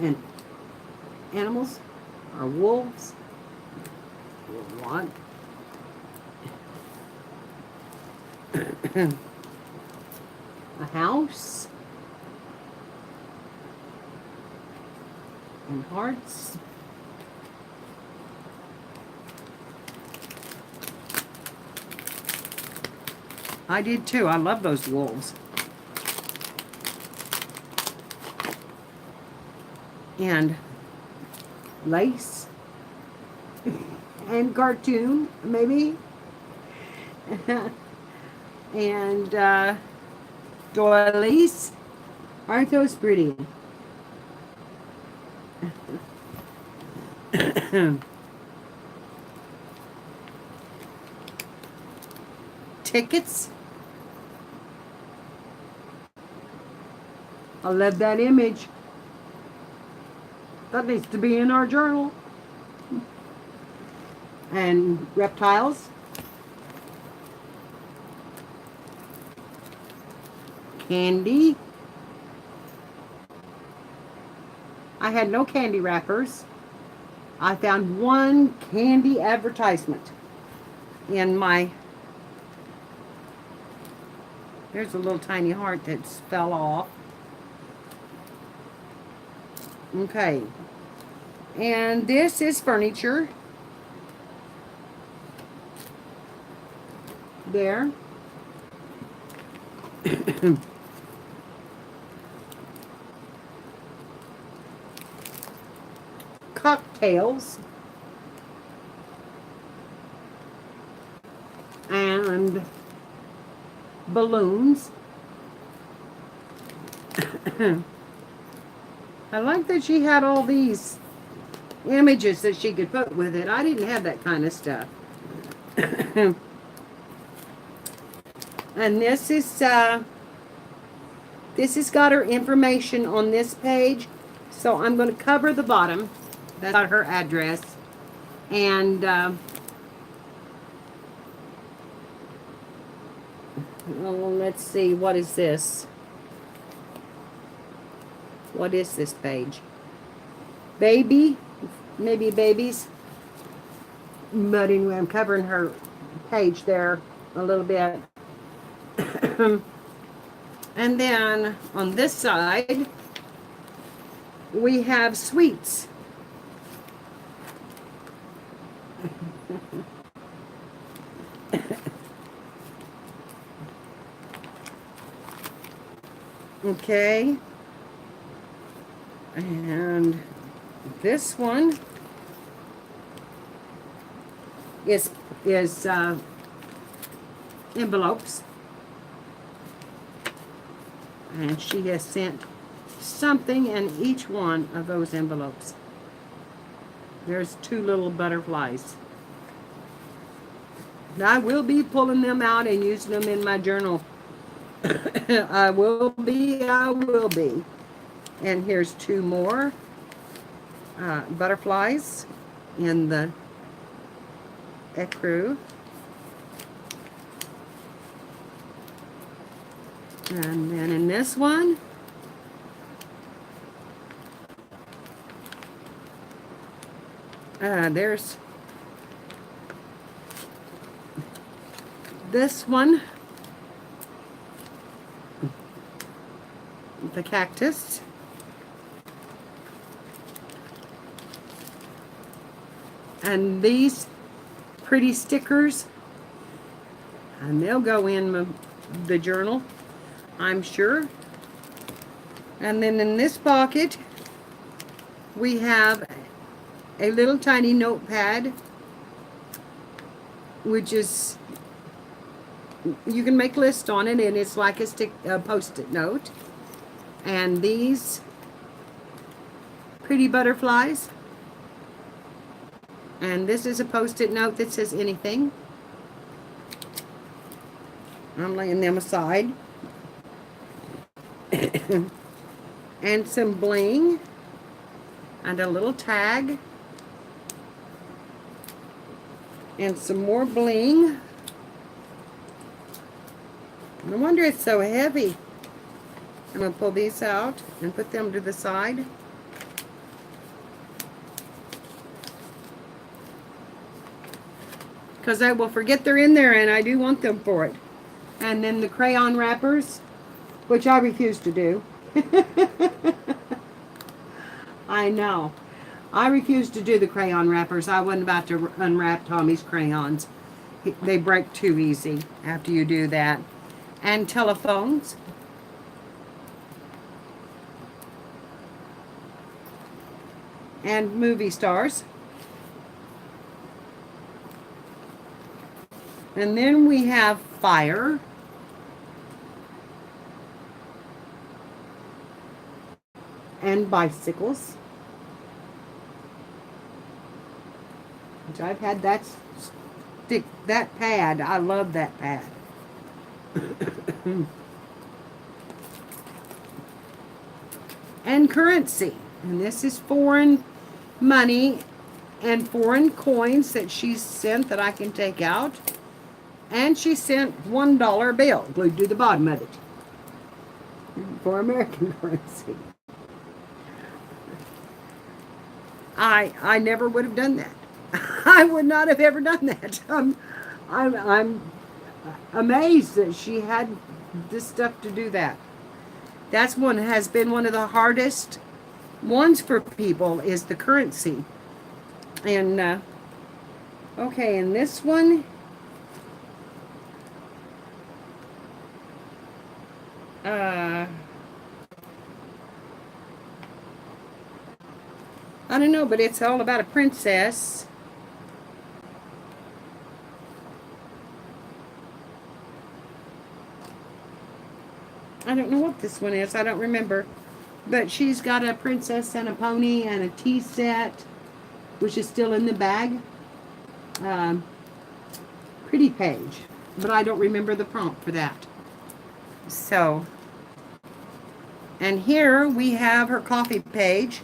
And animals are wolves. One. A house. And hearts. I did too. I love those wolves. And lace. And cartoon, maybe. And doilies. Aren't those pretty? Tickets. I love that image. That needs to be in our journal. And reptiles. Candy. I had no candy wrappers. I found one candy advertisement in my... There's a little tiny heart that fell off. Okay. And this is furniture. There. Cocktails. And balloons. I like that she had all these images that she could put with it. I didn't have that kind of stuff. And this has got her information on this page. So I'm going to cover the bottom. That's got her address. And let's see, what is this? What is this page? Baby, maybe babies. But anyway, I'm covering her page there a little bit. And then on this side, we have sweets. Okay. And this one is envelopes. And she has sent something in each one of those envelopes. There's two little butterflies. I will be pulling them out and using them in my journal. I will be. And here's two more butterflies in the ecru. And then in this one, there's this one, the cactus. And these pretty stickers, and they'll go in the journal, I'm sure. And then in this pocket, we have a little tiny notepad, which is, you can make lists on it, and it's like a post-it note. And these pretty butterflies. And this is a post-it note that says anything. I'm laying them aside. And some bling. And a little tag. And some more bling. No wonder it's so heavy. I'm going to pull these out and put them to the side. Because I will forget they're in there and I do want them for it. And then the crayon wrappers, which I refuse to do. I know. I refuse to do the crayon wrappers. I wasn't about to unwrap Tommy's crayons. They break too easy after you do that. And telephones. And movie stars. And then we have fire. And bicycles. Which I've had that stick, that pad. I love that pad. And currency. And this is foreign money and foreign coins that she sent that I can take out. And she sent $1 bill glued to the bottom of it for American currency. I never would have done that. I would not have ever done that. I'm amazed that she had this stuff to do that. That's has been one of the hardest ones for people, is the currency. And okay, and this one, I don't know, but it's all about a princess. I don't know what this one is. I don't remember. But she's got a princess and a pony and a tea set, which is still in the bag. Pretty page. But I don't remember the prompt for that. So, and here we have her coffee page.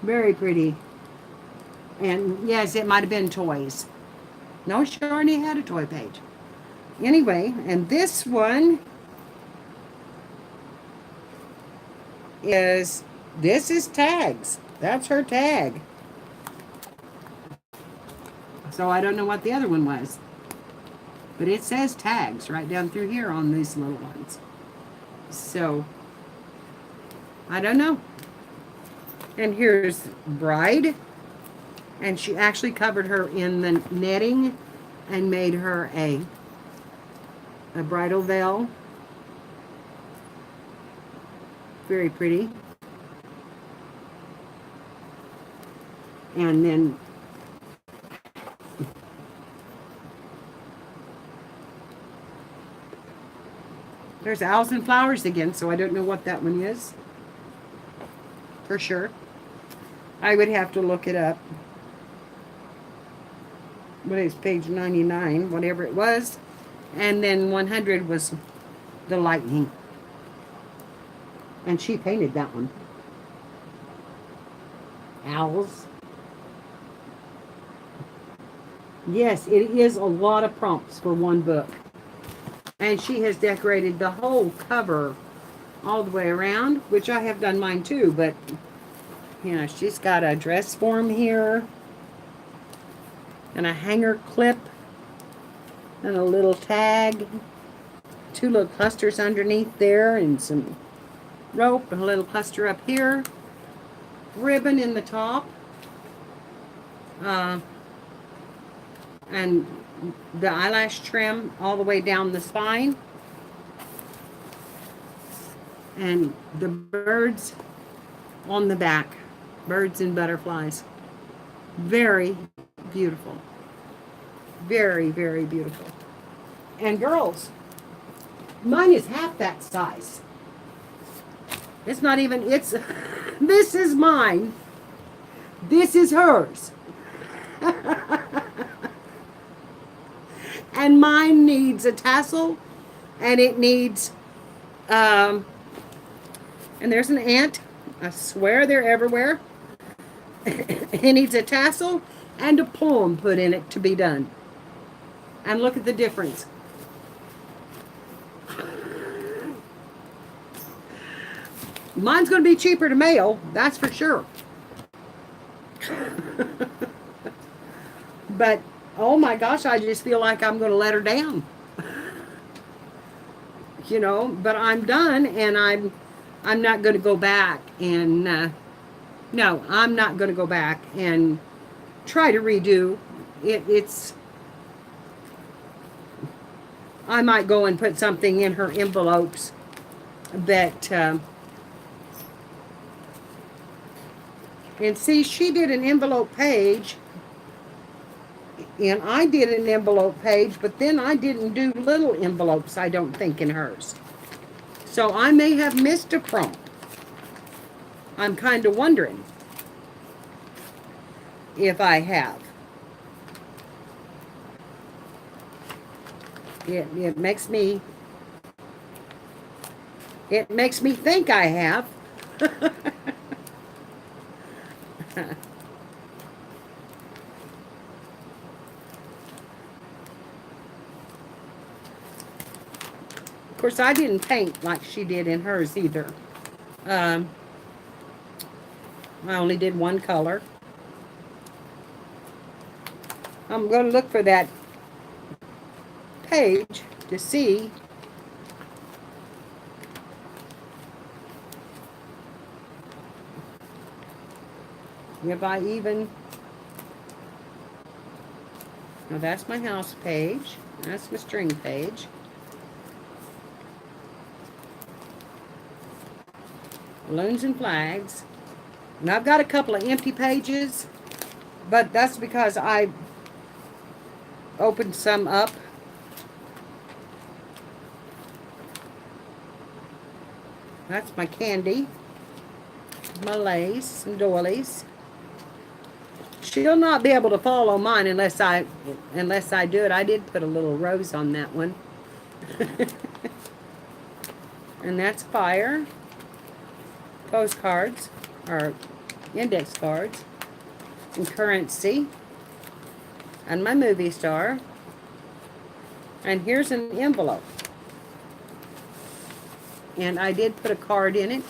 Very pretty. And yes, it might have been toys. No, she already had a toy page. Anyway, and this one is, this is tags. That's her tag. So I don't know what the other one was. But it says tags right down through here on these little ones. So, I don't know. And here's Bride. And she actually covered her in the netting and made her a bridal veil. Very pretty. And then there's owls and flowers again, so I don't know what that one is. For sure. I would have to look it up. But it's page 99, whatever it was. And then 100 was the lightning. And she painted that one. Owls. Yes, it is a lot of prompts for one book. And she has decorated the whole cover all the way around, which I have done mine too, but you know, she's got a dress form here and a hanger clip and a little tag, two little clusters underneath there and some rope, and a little cluster up here, ribbon in the top, and the eyelash trim all the way down the spine, and the birds on the back, birds and butterflies. Very beautiful. Very, very beautiful. And girls, mine is half that size. It's not even, it's, this is mine. This is hers. And mine needs a tassel, and it needs, and there's an ant. I swear they're everywhere. It needs a tassel and a poem put in it to be done. And look at the difference. Mine's going to be cheaper to mail, that's for sure. But, oh my gosh, I just feel like I'm going to let her down. You know, but I'm done, and I'm not going to go back and, no, I'm not going to go back and try to redo. It's, I might go and put something in her envelopes that, and see, she did an envelope page, and I did an envelope page, but then I didn't do little envelopes, I don't think, in hers. So I may have missed a prompt. I'm kind of wondering if I have. It makes me think I have. Of course, I didn't paint like she did in hers either. I only did one color. I'm going to look for that page to see if I even... Now that's my house page. That's my string page. Balloons and flags. And I've got a couple of empty pages, but that's because I opened some up. That's my candy, my lace and doilies. She'll not be able to follow mine unless I do it. I did put a little rose on that one. And that's fire. Postcards, or index cards, and currency, and my movie star. And here's an envelope. And I did put a card in it.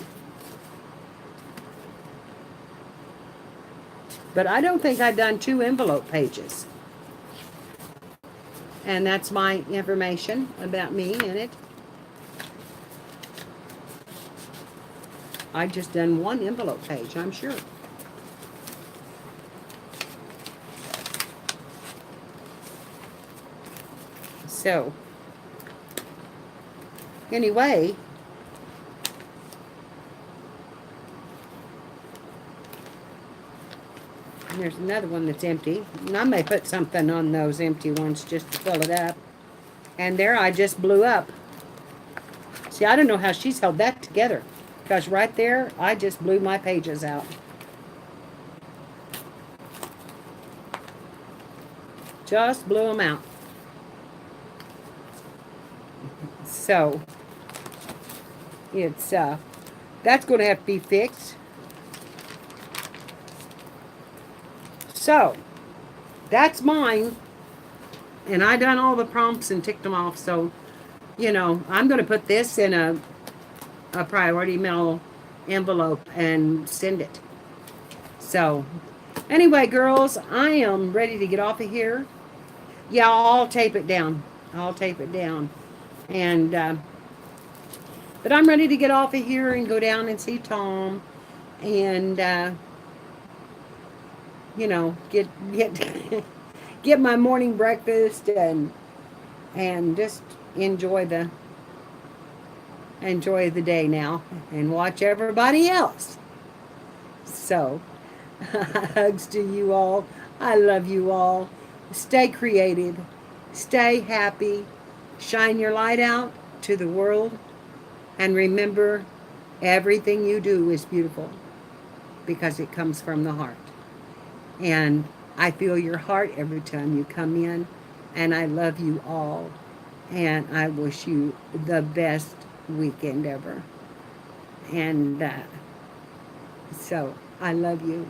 But I don't think I've done 2 envelope pages. And that's my information about me in it. I just done 1 envelope page, I'm sure. So, anyway, there's another one that's empty. And I may put something on those empty ones just to fill it up. And there I just blew up. See, I don't know how she's held that together. Because right there, I just blew my pages out. Just blew them out. So, it's, that's going to have to be fixed. So, that's mine. And I done all the prompts and ticked them off. So, you know, I'm going to put this in a priority mail envelope and send it. So, anyway, girls, I am ready to get off of here. Yeah, I'll tape it down. I'll tape it down. And, but I'm ready to get off of here and go down and see Tom. And, you know, get get my morning breakfast and just enjoy the day now and watch everybody else. So, hugs to you all. I love you all. Stay creative. Stay happy. Shine your light out to the world, and remember, everything you do is beautiful because it comes from the heart. And I feel your heart every time you come in, and I love you all, and I wish you the best weekend ever. And so I love you.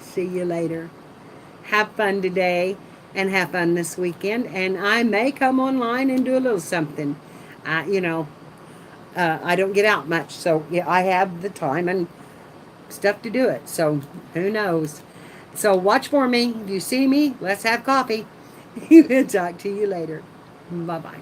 See you later. Have fun today and have fun this weekend. And I may come online and do a little something. You know, I don't get out much, so yeah, I have the time and stuff to do it. So who knows? So watch for me. If you see me, let's have coffee. Talk to you later. Bye bye.